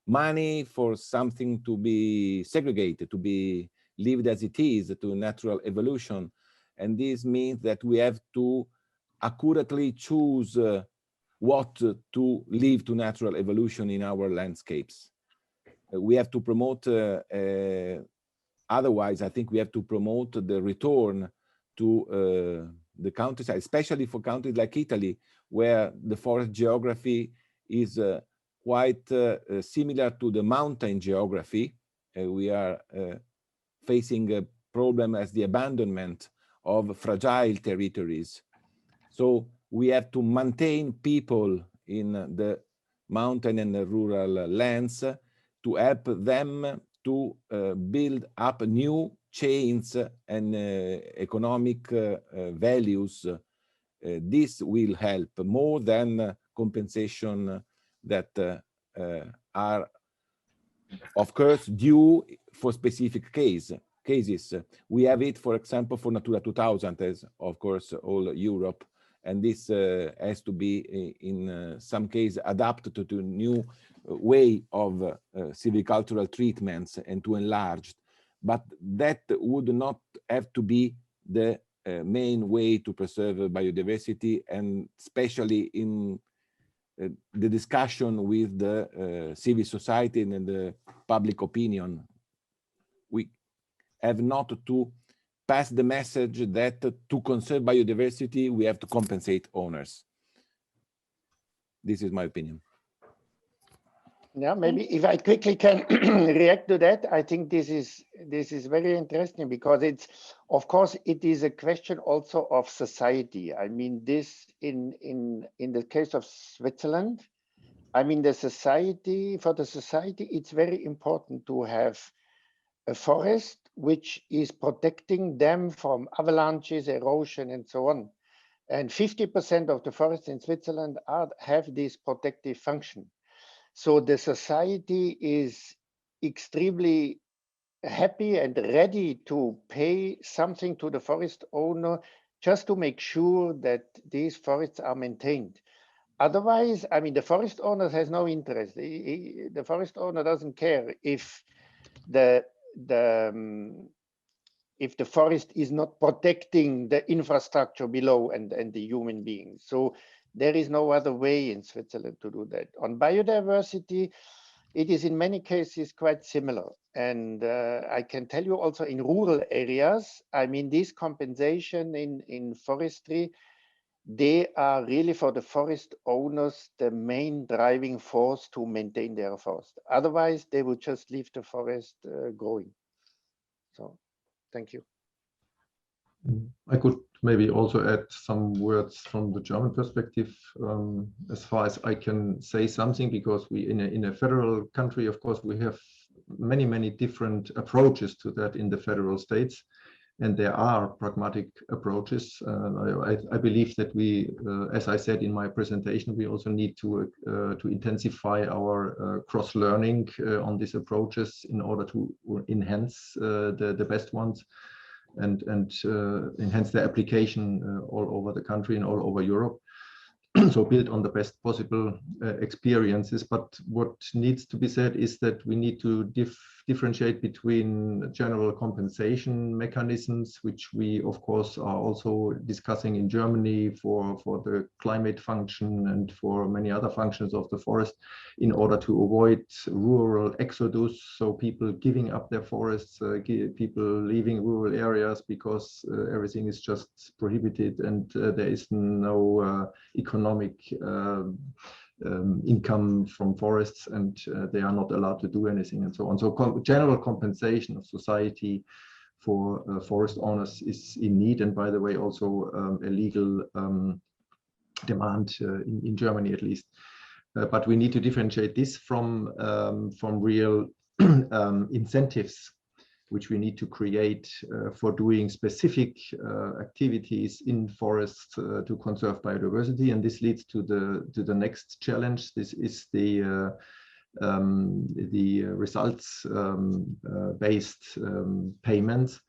money for something to be segregated, to be lived as it is, to natural evolution. And this means that we have to accurately choose what to leave to natural evolution in our landscapes. We have to promote otherwise, I think we have to promote the return to the countryside, especially for countries like Italy, where the forest geography is quite similar to the mountain geography. We are facing a problem as the abandonment of fragile territories. So we have to maintain people in the mountain and the rural lands to help them to build up new chains and economic values. This will help more than compensation that are, of course, due for specific cases. We have it, for example, for Natura 2000, as of course all Europe, and this has to be in some case adapted to new way of silvicultural treatments and to enlarge, but that would not have to be the main way to preserve biodiversity, and especially in the discussion with the civil society and the public opinion. We have not to pass the message that to conserve biodiversity, we have to compensate owners. This is my opinion. Yeah, maybe if I quickly can react to that, I think this is very interesting, because it's, of course, it is a question also of society. I mean, this in the case of Switzerland, I mean, for the society, it's very important to have a forest which is protecting them from avalanches, erosion, and so on. And 50% of the forests in Switzerland have this protective function. So the society is extremely happy and ready to pay something to the forest owner just to make sure that these forests are maintained. Otherwise, I mean, the forest owner has no interest. The forest owner doesn't care if the forest is not protecting the infrastructure below and the human beings. So there is no other way in Switzerland to do that. On biodiversity, it is in many cases quite similar. And I can tell you also in rural areas, I mean, this compensation in forestry, they are really for the forest owners the main driving force to maintain their forest. Otherwise, they would just leave the forest growing. So, thank you. I could maybe also add some words from the German perspective, as far as I can say something, because we in a federal country, of course, we have many different approaches to that in the federal states, and there are pragmatic approaches. I believe that we, as I said in my presentation, we also need to intensify our cross-learning on these approaches in order to enhance the best ones and enhance their application all over the country and all over Europe. So build on the best possible experiences. But what needs to be said is that we need to differentiate between general compensation mechanisms, which we of course are also discussing in Germany for the climate function and for many other functions of the forest, in order to avoid rural exodus, so people giving up their forests, people leaving rural areas because everything is just prohibited and there is no economic income from forests, and they are not allowed to do anything, and so on. So general compensation of society for forest owners is in need, and by the way, also a legal demand in Germany at least. But we need to differentiate this from real incentives, which we need to create for doing specific activities in forests to conserve biodiversity. And this leads to the next challenge. This is the results based payments,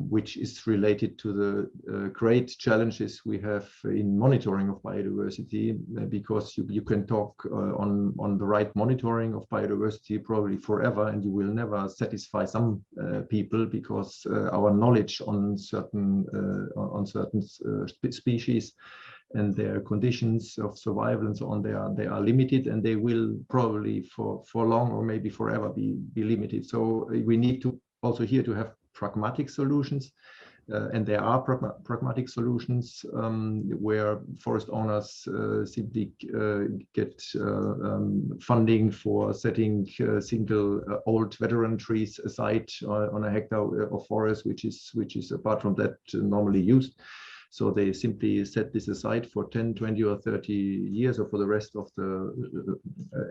which is related to the great challenges we have in monitoring of biodiversity, because you can talk on the right monitoring of biodiversity probably forever, and you will never satisfy some people, because our knowledge on certain species and their conditions of survival and so on, they are limited, and they will probably for long or maybe forever be limited. So we need to also here to have pragmatic solutions, and there are pragmatic solutions where forest owners simply get funding for setting single old veteran trees aside on a hectare of forest, which is apart from that normally used. So they simply set this aside for 10, 20 or 30 years, or for the rest of the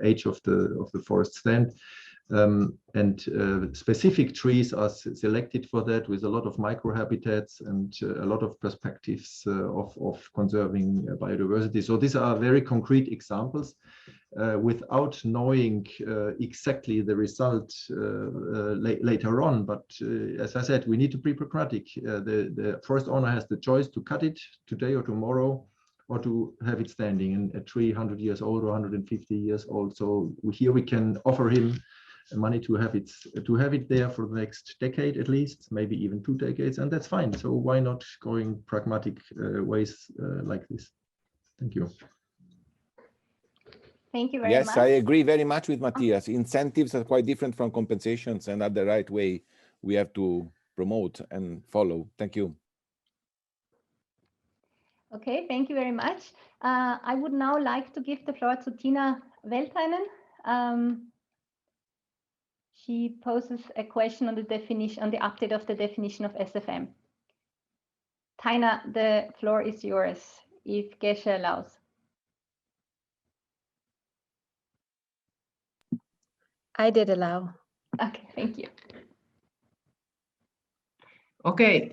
age of the forest stand. Specific trees are selected for that, with a lot of microhabitats and a lot of perspectives of conserving biodiversity. So these are very concrete examples. Without knowing exactly the result later on. But as I said, we need to be pragmatic. The forest owner has the choice to cut it today or tomorrow, or to have it standing in a tree 100 years old or 150 years old. So here we can offer him money to have it there for the next decade at least, maybe even 2 decades, and that's fine. So why not going pragmatic ways like this? Thank you. Thank you very much. Yes, I agree very much with Matthias. Incentives are quite different from compensations, and are the right way we have to promote and follow. Thank you. Okay, thank you very much. I would now like to give the floor to Tina Veltainen. She poses a question on the definition, on the update of the definition of SFM. Tina, the floor is yours, if Geshe allows. I did allow. Okay, thank you. Okay,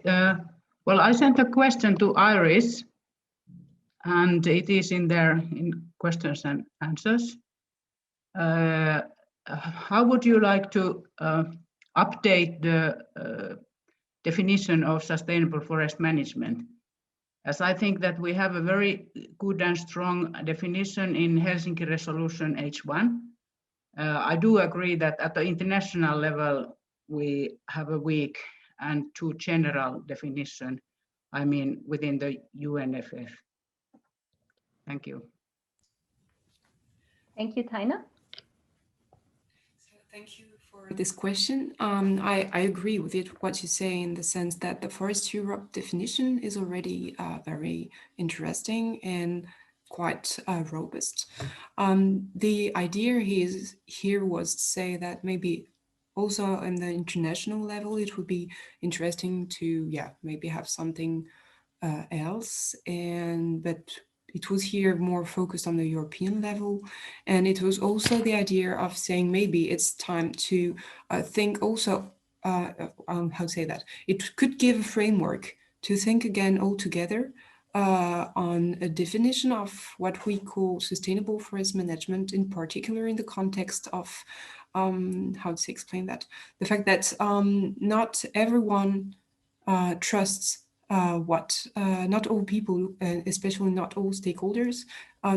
well, I sent a question to Iris, and it is in there in questions and answers. How would you like to update the definition of sustainable forest management? As I think that we have a very good and strong definition in Helsinki Resolution H1. I do agree that at the international level, we have a weak and too general definition, I mean, within the UNFF. Thank you. Thank you, Tina. Thank you for this question. I agree with it, what you say, in the sense that the Forest Europe definition is already very interesting and quite robust. The idea here was to say that maybe also on the international level, it would be interesting to, maybe have something else. But it was here more focused on the European level. And it was also the idea of saying maybe it's time to think also, how to say that, it could give a framework to think again all together on a definition of what we call sustainable forest management, in particular in the context of, how to explain that, the fact that not everyone trusts not all people, especially not all stakeholders,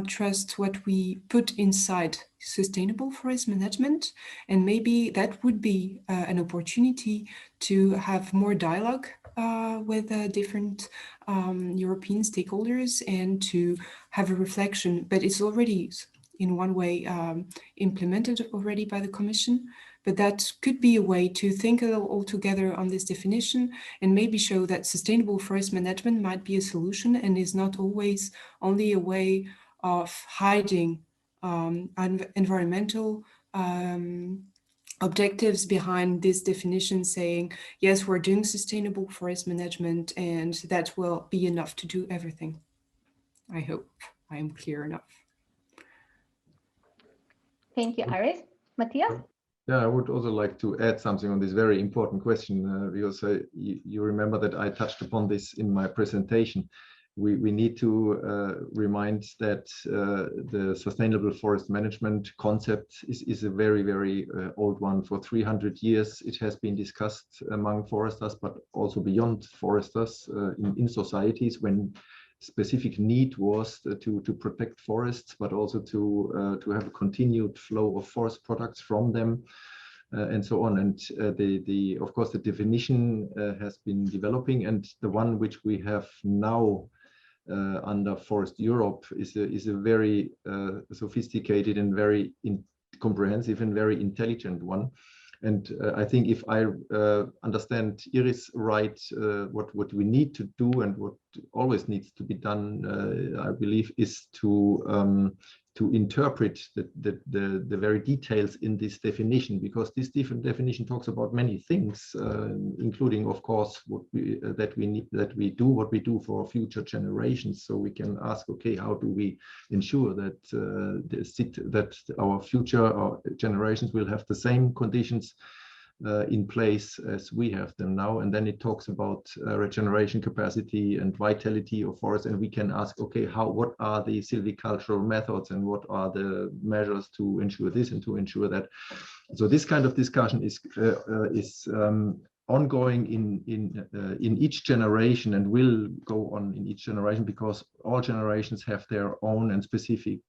trust what we put inside sustainable forest management. And maybe that would be an opportunity to have more dialogue with different European stakeholders and to have a reflection. But it's already in one way implemented already by the Commission. But that could be a way to think all together on this definition and maybe show that sustainable forest management might be a solution and is not always only a way of hiding environmental objectives behind this definition, saying, yes, we're doing sustainable forest management and that will be enough to do everything. I hope I am clear enough. Thank you, Iris. Matthias? Yeah, I would also like to add something on this very important question, because you remember that I touched upon this in my presentation. We need to remind that the sustainable forest management concept is a very, very old one. For 300 years, it has been discussed among foresters, but also beyond foresters in societies, when specific need was to protect forests, but also to have a continued flow of forest products from them, and so on. And of course, the definition has been developing, and the one which we have now under Forest Europe is a very sophisticated and very comprehensive and very intelligent one. And I think if I understand Iris right, what we need to do and what always needs to be done, I believe, is to interpret the very details in this definition, because this different definition talks about many things, including, of course, that we do what we do for future generations. So we can ask, okay, how do we ensure that that our future generations will have the same conditions in place as we have them now? And then it talks about regeneration capacity and vitality of forests, and we can ask, okay, what are the silvicultural methods and what are the measures to ensure this and to ensure that? So this kind of discussion is ongoing in each generation and will go on in each generation, because all generations have their own and specific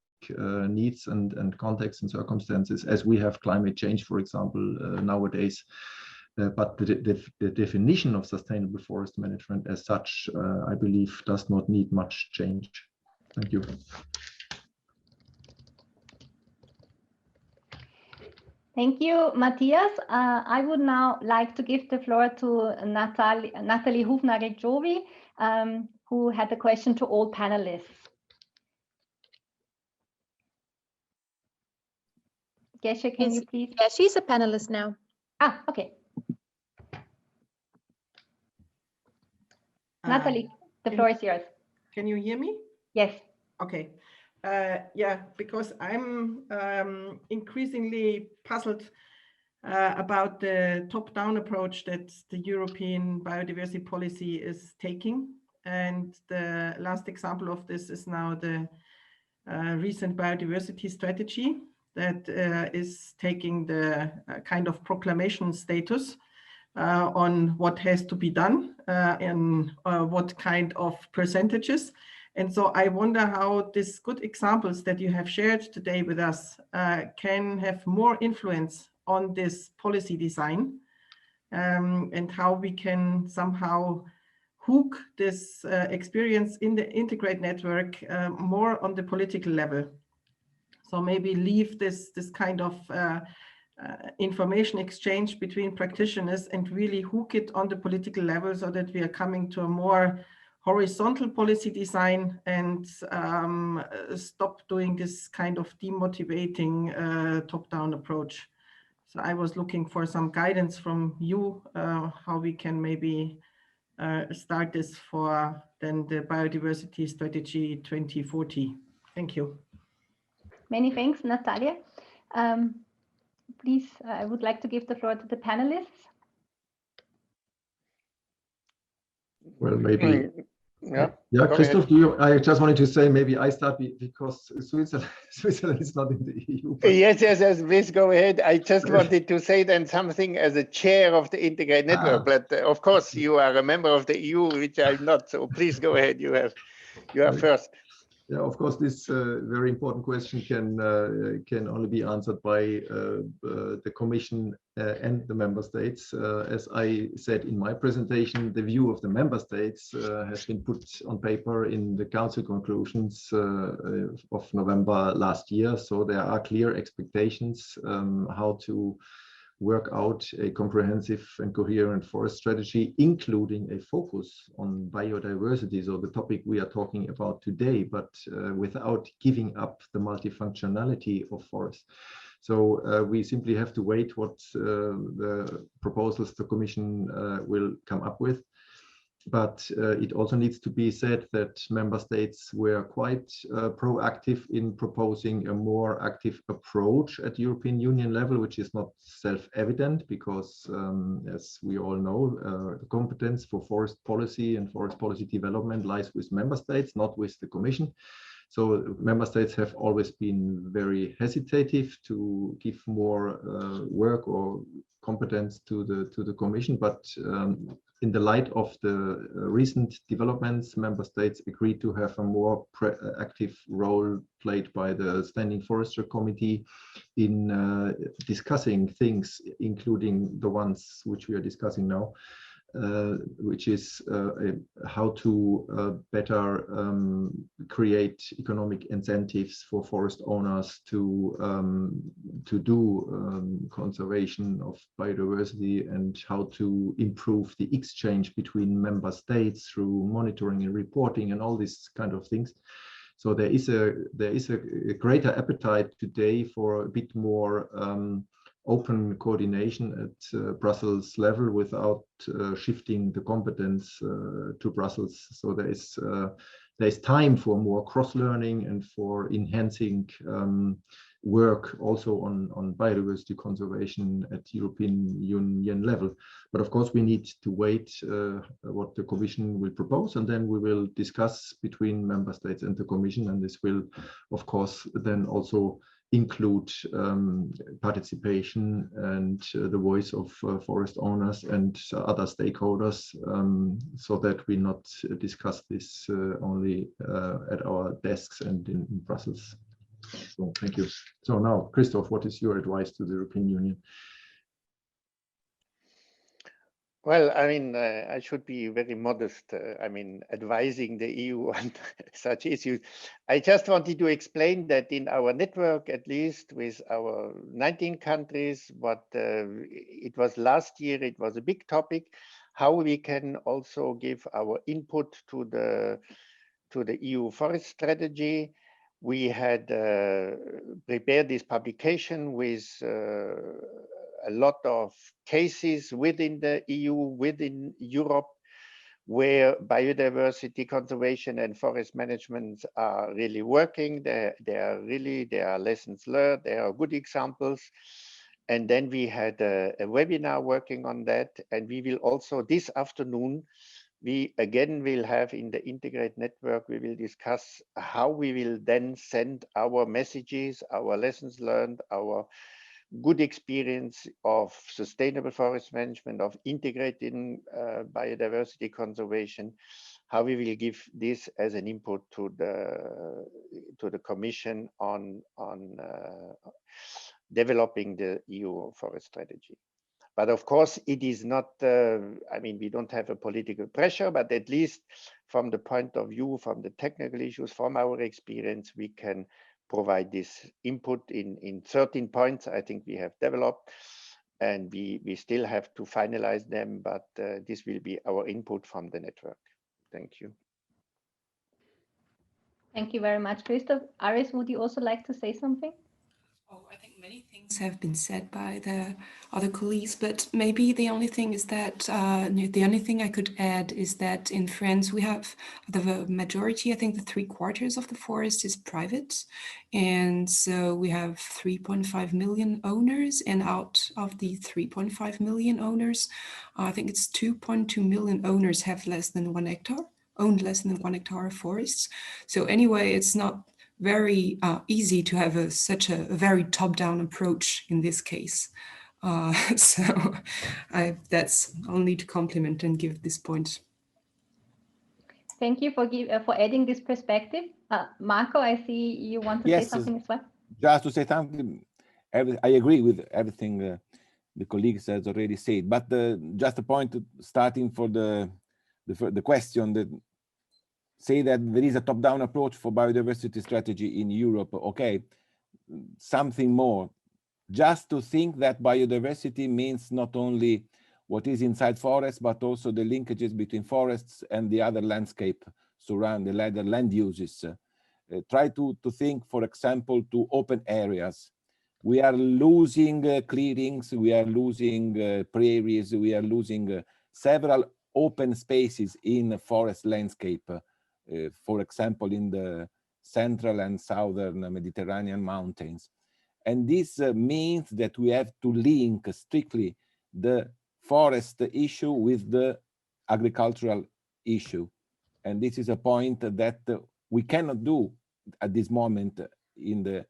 needs and contexts and circumstances, as we have climate change, for example, nowadays. But the definition of sustainable forest management as such, I believe, does not need much change. Thank you. Thank you, Matthias. I would now like to give the floor to Nathalie Hufnagel-Jovi, who had a question to all panelists. Gesche, can you please? Yeah, she's a panelist now. Ah, okay. Nathalie, the floor is yours. Can you hear me? Yes. Okay. Yeah, because I'm increasingly puzzled about the top-down approach that the European biodiversity policy is taking. And the last example of this is now the recent biodiversity strategy that is taking the kind of proclamation status on what has to be done and what kind of percentages. And so I wonder how these good examples that you have shared today with us can have more influence on this policy design, and how we can somehow hook this experience in the integrate network more on the political level. So maybe leave this kind of information exchange between practitioners and really hook it on the political level, so that we are coming to a more horizontal policy design and stop doing this kind of demotivating top-down approach. So I was looking for some guidance from you, how we can maybe start this for then the biodiversity strategy 2040. Thank you. Many thanks, Natalia. Please, I would like to give the floor to the panelists. Well, maybe. Yeah, yeah, Christoph, I just wanted to say maybe I start because Switzerland is not in the EU. Yes, please go ahead. I just wanted to say then something as a chair of the integrated network, but of course you are a member of the EU, which I'm not. So please go ahead. You are first. Yeah, of course, this very important question can only be answered by the Commission and the member states. As I said in my presentation, the view of the member states has been put on paper in the Council conclusions of November last year. So there are clear expectations how to work out a comprehensive and coherent forest strategy, including a focus on biodiversity, so the topic we are talking about today, but without giving up the multifunctionality of forests. So we simply have to wait what the proposals the Commission will come up with. But it also needs to be said that member states were quite proactive in proposing a more active approach at European Union level, which is not self-evident because, as we all know, the competence for forest policy and forest policy development lies with member states, not with the Commission. So member states have always been very hesitative to give more work or competence to the Commission, but in the light of the recent developments, member states agreed to have a more active role played by the Standing Forestry Committee in discussing things, including the ones which we are discussing now, which is how to better create economic incentives for forest owners to do conservation of biodiversity and how to improve the exchange between member states through monitoring and reporting and all these kind of things. So there is a greater appetite today for a bit more open coordination at Brussels level without shifting the competence to Brussels. So there is time for more cross-learning and for enhancing work also on biodiversity conservation at European Union level. But of course, we need to wait what the Commission will propose, and then we will discuss between member states and the Commission, and this will, of course, then also include participation and the voice of forest owners and other stakeholders, so that we not discuss this only at our desks and in Brussels. So thank you. So now, Christoph, what is your advice to the European Union? Well, I mean, I should be very modest. I mean, advising the EU on such issues. I just wanted to explain that in our network, at least with our 19 countries, what it was last year, it was a big topic, how we can also give our input to the EU forest strategy. We had prepared this publication with a lot of cases within the EU, within Europe, where biodiversity conservation and forest management are really working. There are lessons learned, there are good examples. And then we had a webinar working on that. And we will also this afternoon, we again will have in the integrated network, we will discuss how we will then send our messages, our lessons learned, our good experience of sustainable forest management, of integrating biodiversity conservation, how we will give this as an input to the Commission on developing the EU forest strategy. But of course, it is not, I mean, we don't have a political pressure, but at least from the point of view, from the technical issues, from our experience, we can provide this input in 13 points I think we have developed, and we still have to finalize them, but this will be our input from the network. Thank you. Thank you very much, Christoph. Aris, would you also like to say something? Oh, I think many things have been said by the other colleagues, but maybe the only thing is that the only thing I could add is that in France we have the majority, I think the 3/4 of the forest is private, and so we have 3.5 million owners, and out of the 3.5 million owners, I think it's 2.2 million owners have less than 1 hectare, owned less than 1 hectare of forests. So anyway, it's not very easy to have such a very top-down approach in this case. So that's only to compliment and give this point. Thank you for adding this perspective. Marco, I see you want to say something as well. Just to say something, I agree with everything the colleagues has already said, but just a point starting for the question that say that there is a top-down approach for biodiversity strategy in Europe. Okay, something more. Just to think that biodiversity means not only what is inside forests, but also the linkages between forests and the other landscape surrounding the other land uses. Try to think, for example, to open areas. We are losing clearings, we are losing prairies, we are losing several open spaces in forest landscape. For example, in the central and southern Mediterranean mountains. And this means that we have to link strictly the forest issue with the agricultural issue. And this is a point that we cannot do at this moment in the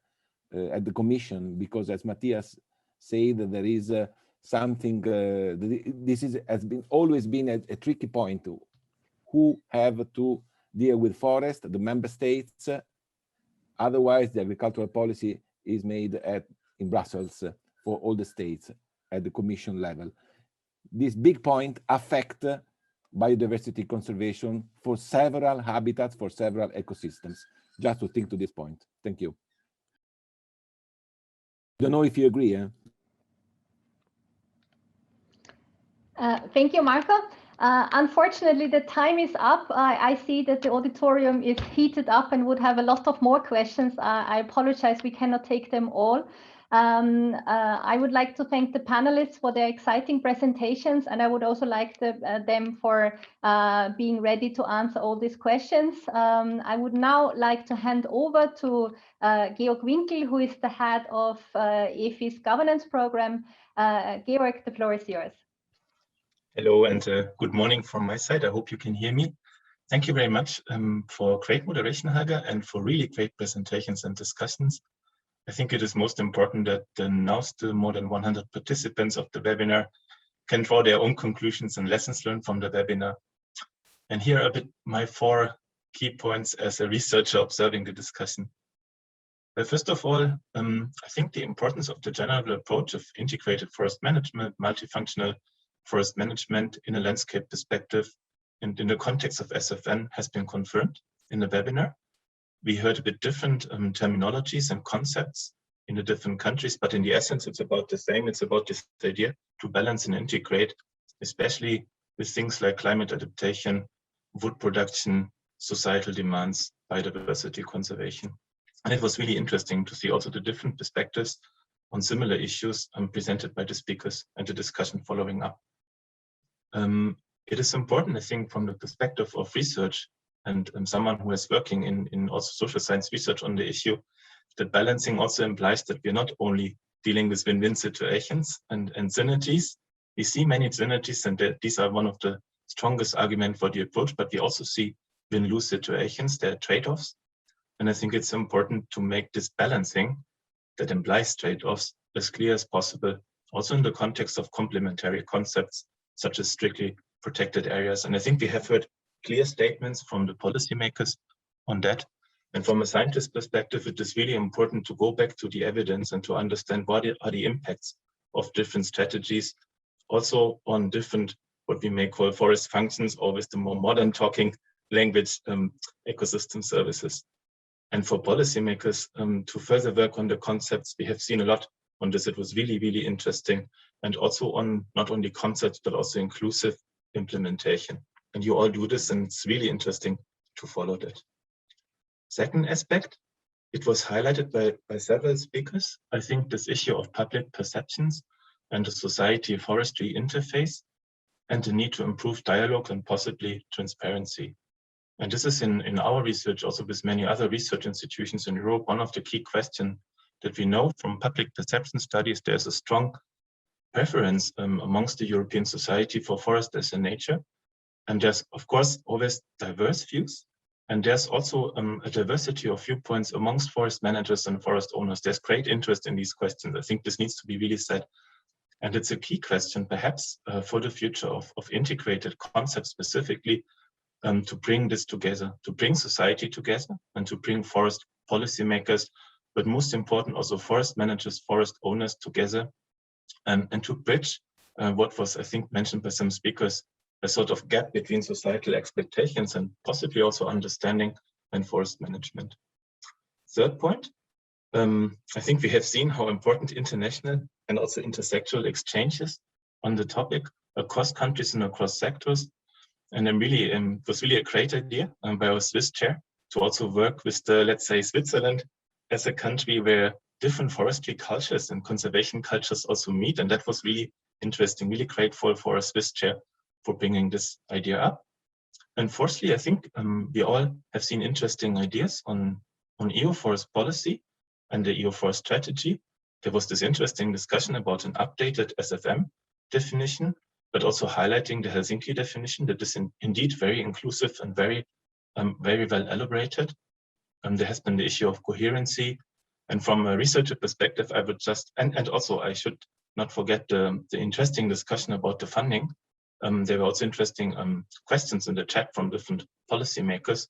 at the Commission, because as Matthias said, there is something, this has always been a tricky point. Who have to deal with forest, the member states. Otherwise, the agricultural policy is made in Brussels for all the states at the Commission level. This big point affects biodiversity conservation for several habitats, for several ecosystems. Just to think to this point. Thank you. Don't know if you agree. Thank you, Marco. Unfortunately, the time is up. I see that the auditorium is heated up and would have a lot of more questions. I apologize, we cannot take them all. I would like to thank the panelists for their exciting presentations, and I would also like them for being ready to answer all these questions. I would now like to hand over to Georg Winkel, who is the head of EFI's governance program. Georg, the floor is yours. Hello and good morning from my side. I hope you can hear me. Thank you very much for great moderation, Helga, and for really great presentations and discussions. I think it is most important that now still more than 100 participants of the webinar can draw their own conclusions and lessons learned from the webinar. And here are a bit my 4 key points as a researcher observing the discussion. Well, first of all, I think the importance of the general approach of integrated forest management, multifunctional forest management in a landscape perspective and in the context of SFN has been confirmed in the webinar. We heard a bit different terminologies and concepts in the different countries, but in the essence, it's about the same. It's about this idea to balance and integrate, especially with things like climate adaptation, wood production, societal demands, biodiversity conservation. And it was really interesting to see also the different perspectives on similar issues presented by the speakers and the discussion following up. It is important, I think, from the perspective of research and someone who is working in also social science research on the issue, that balancing also implies that we're not only dealing with win-win situations and synergies. We see many synergies, and these are one of the strongest arguments for the approach, but we also see win-lose situations, there are trade-offs. And I think it's important to make this balancing that implies trade-offs as clear as possible, also in the context of complementary concepts, such as strictly protected areas. And I think we have heard clear statements from the policymakers on that. And from a scientist perspective, it is really important to go back to the evidence and to understand what are the impacts of different strategies, also on different, what we may call forest functions, or with the more modern talking language, ecosystem services. And for policymakers to further work on the concepts, we have seen a lot on this. It was really, really interesting. And also on not only concepts, but also inclusive implementation. And you all do this, and it's really interesting to follow that. Second aspect, it was highlighted by several speakers. I think this issue of public perceptions and the society-forestry interface and the need to improve dialogue and possibly transparency. And this is in our research, also with many other research institutions in Europe, one of the key questions that we know from public perception studies. There's a strong preference amongst the European society for forest as a nature. And there's, of course, always diverse views. And there's also a diversity of viewpoints amongst forest managers and forest owners. There's great interest in these questions. I think this needs to be really said. And it's a key question, perhaps, for the future of integrated concepts specifically, to bring this together, to bring society together and to bring forest policymakers, but most important also forest managers, forest owners together, and to bridge what was, I think, mentioned by some speakers, a sort of gap between societal expectations and possibly also understanding and forest management. Third point, I think we have seen how important international and also intersectoral exchanges on the topic across countries and across sectors. And I'm really, it was really a great idea by our Swiss chair to also work with the, let's say, Switzerland as a country where different forestry cultures and conservation cultures also meet. And that was really interesting, really grateful for our Swiss chair for bringing this idea up. And fourthly, I think we all have seen interesting ideas on EU forest policy and the EU forest strategy. There was this interesting discussion about an updated SFM definition, but also highlighting the Helsinki definition that is indeed very inclusive and very well elaborated. There has been the issue of coherency. And from a researcher perspective, I would just, and also I should not forget the interesting discussion about the funding. There were also interesting questions in the chat from different policymakers.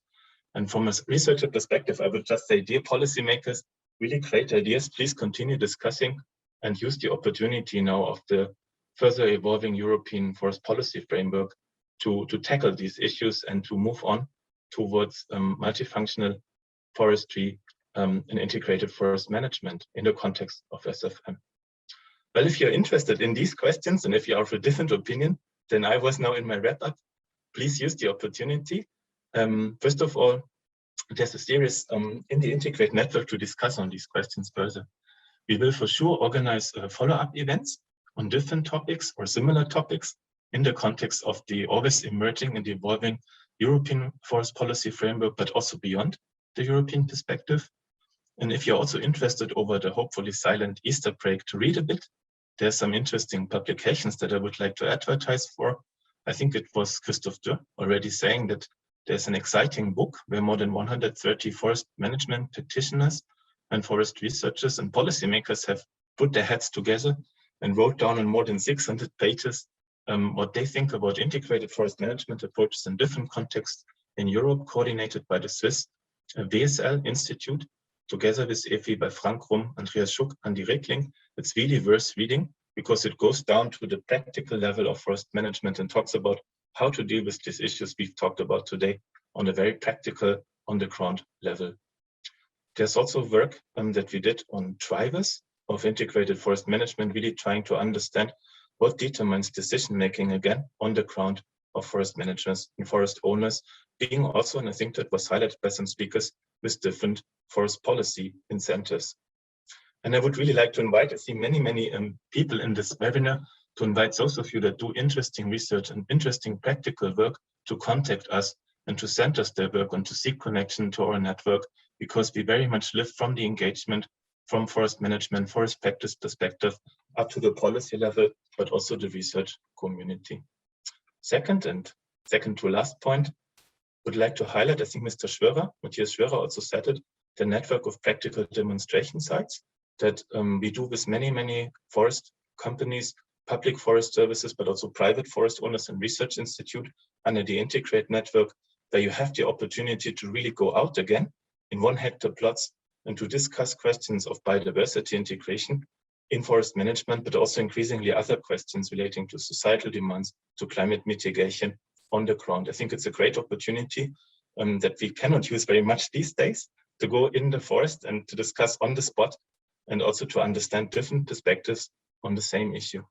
And from a researcher perspective, I would just say, dear policymakers, really great ideas. Please continue discussing and use the opportunity now of the further evolving European forest policy framework to tackle these issues and to move on towards multifunctional forestry and integrated forest management in the context of SFM. Well, if you're interested in these questions and if you are of a different opinion than I was now in my wrap-up, please use the opportunity. First of all, there's a series in the Integrate network to discuss on these questions further. We will for sure organize follow-up events on different topics or similar topics in the context of the always emerging and evolving European forest policy framework, but also beyond the European perspective. And if you're also interested over the hopefully silent Easter break to read a bit, there's some interesting publications that I would like to advertise for. I think it was Christoph Dürr already saying that there's an exciting book where more than 130 forest management practitioners and forest researchers and policymakers have put their heads together and wrote down in more than 600 pages what they think about integrated forest management approaches in different contexts in Europe, coordinated by the Swiss WSL Institute, together with EFI by Frank Rum, Andreas Schuck, Andi Rekling. It's really worth reading because it goes down to the practical level of forest management and talks about how to deal with these issues we've talked about today on a very practical, on-the-ground level. There's also work that we did on drivers of integrated forest management, really trying to understand what determines decision-making, again, on the ground of forest managers and forest owners, being also, and I think that was highlighted by some speakers, with different forest policy incentives. And I would really like to invite, I see many people in this webinar, to invite those of you that do interesting research and interesting practical work to contact us and to send us their work and to seek connection to our network, because we very much live from the engagement from forest management, forest practice perspective, up to the policy level, but also the research community. Second to last point, would like to highlight, I think Mr. Schwörer, Matthias Schwörer also said it, the network of practical demonstration sites that we do with many forest companies, public forest services, but also private forest owners and research institute under the Integrate network, where you have the opportunity to really go out again in 1 hectare plots and to discuss questions of biodiversity integration in forest management, but also increasingly other questions relating to societal demands, to climate mitigation on the ground. I think it's a great opportunity that we cannot use very much these days, to go in the forest and to discuss on the spot and also to understand different perspectives on the same issue.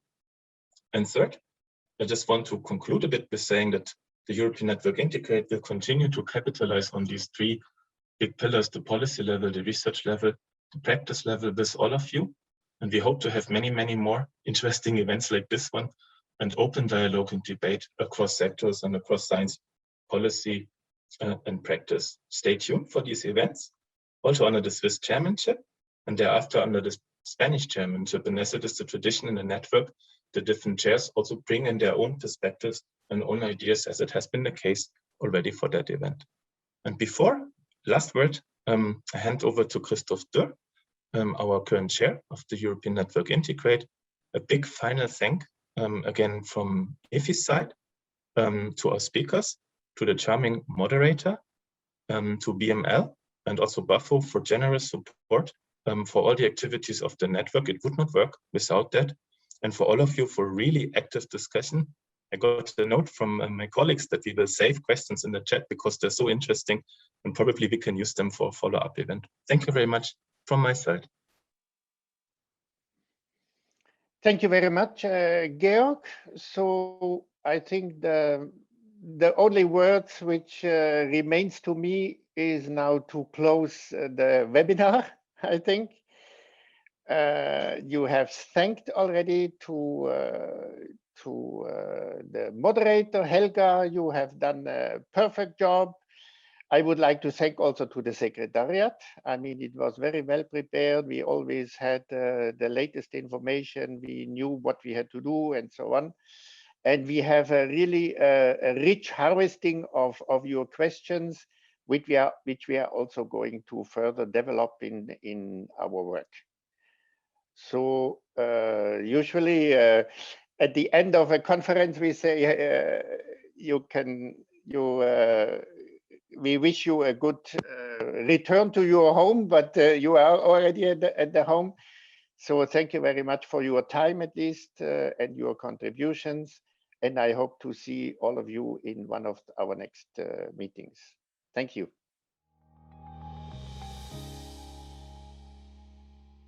And third, I just want to conclude a bit by saying that the European Network Integrate will continue to capitalize on these 3 big pillars, the policy level, the research level, the practice level with all of you. And we hope to have many, many more interesting events like this one and open dialogue and debate across sectors and across science, policy, and practice. Stay tuned for these events, also under the Swiss chairmanship, and thereafter under the Spanish chairmanship. And as it is the tradition in the network, the different chairs also bring in their own perspectives and own ideas, as it has been the case already for that event. And before, last word, I hand over to Christoph Dürr, our current chair of the European Network Integrate. A big final thank again from IFI's side to our speakers, to the charming moderator, to BML, and also Bafo for generous support for all the activities of the network. It would not work without that. And for all of you for really active discussion. I got a note from my colleagues that we will save questions in the chat because they're so interesting and probably we can use them for a follow-up event. Thank you very much from my side. Thank you very much, Georg. So I think the only words which remains to me is now to close the webinar, I think. You have thanked already to the moderator, Helga. You have done a perfect job. I would like to thank also to the Secretariat. I mean, it was very well prepared. We always had the latest information. We knew what we had to do and so on. And we have a really a rich harvesting of your questions, which we are also going to further develop in our work. So usually at the end of a conference, we say we wish you a good return to your home, but you are already at the home. So thank you very much for your time at least and your contributions. And I hope to see all of you in one of our next meetings. Thank you.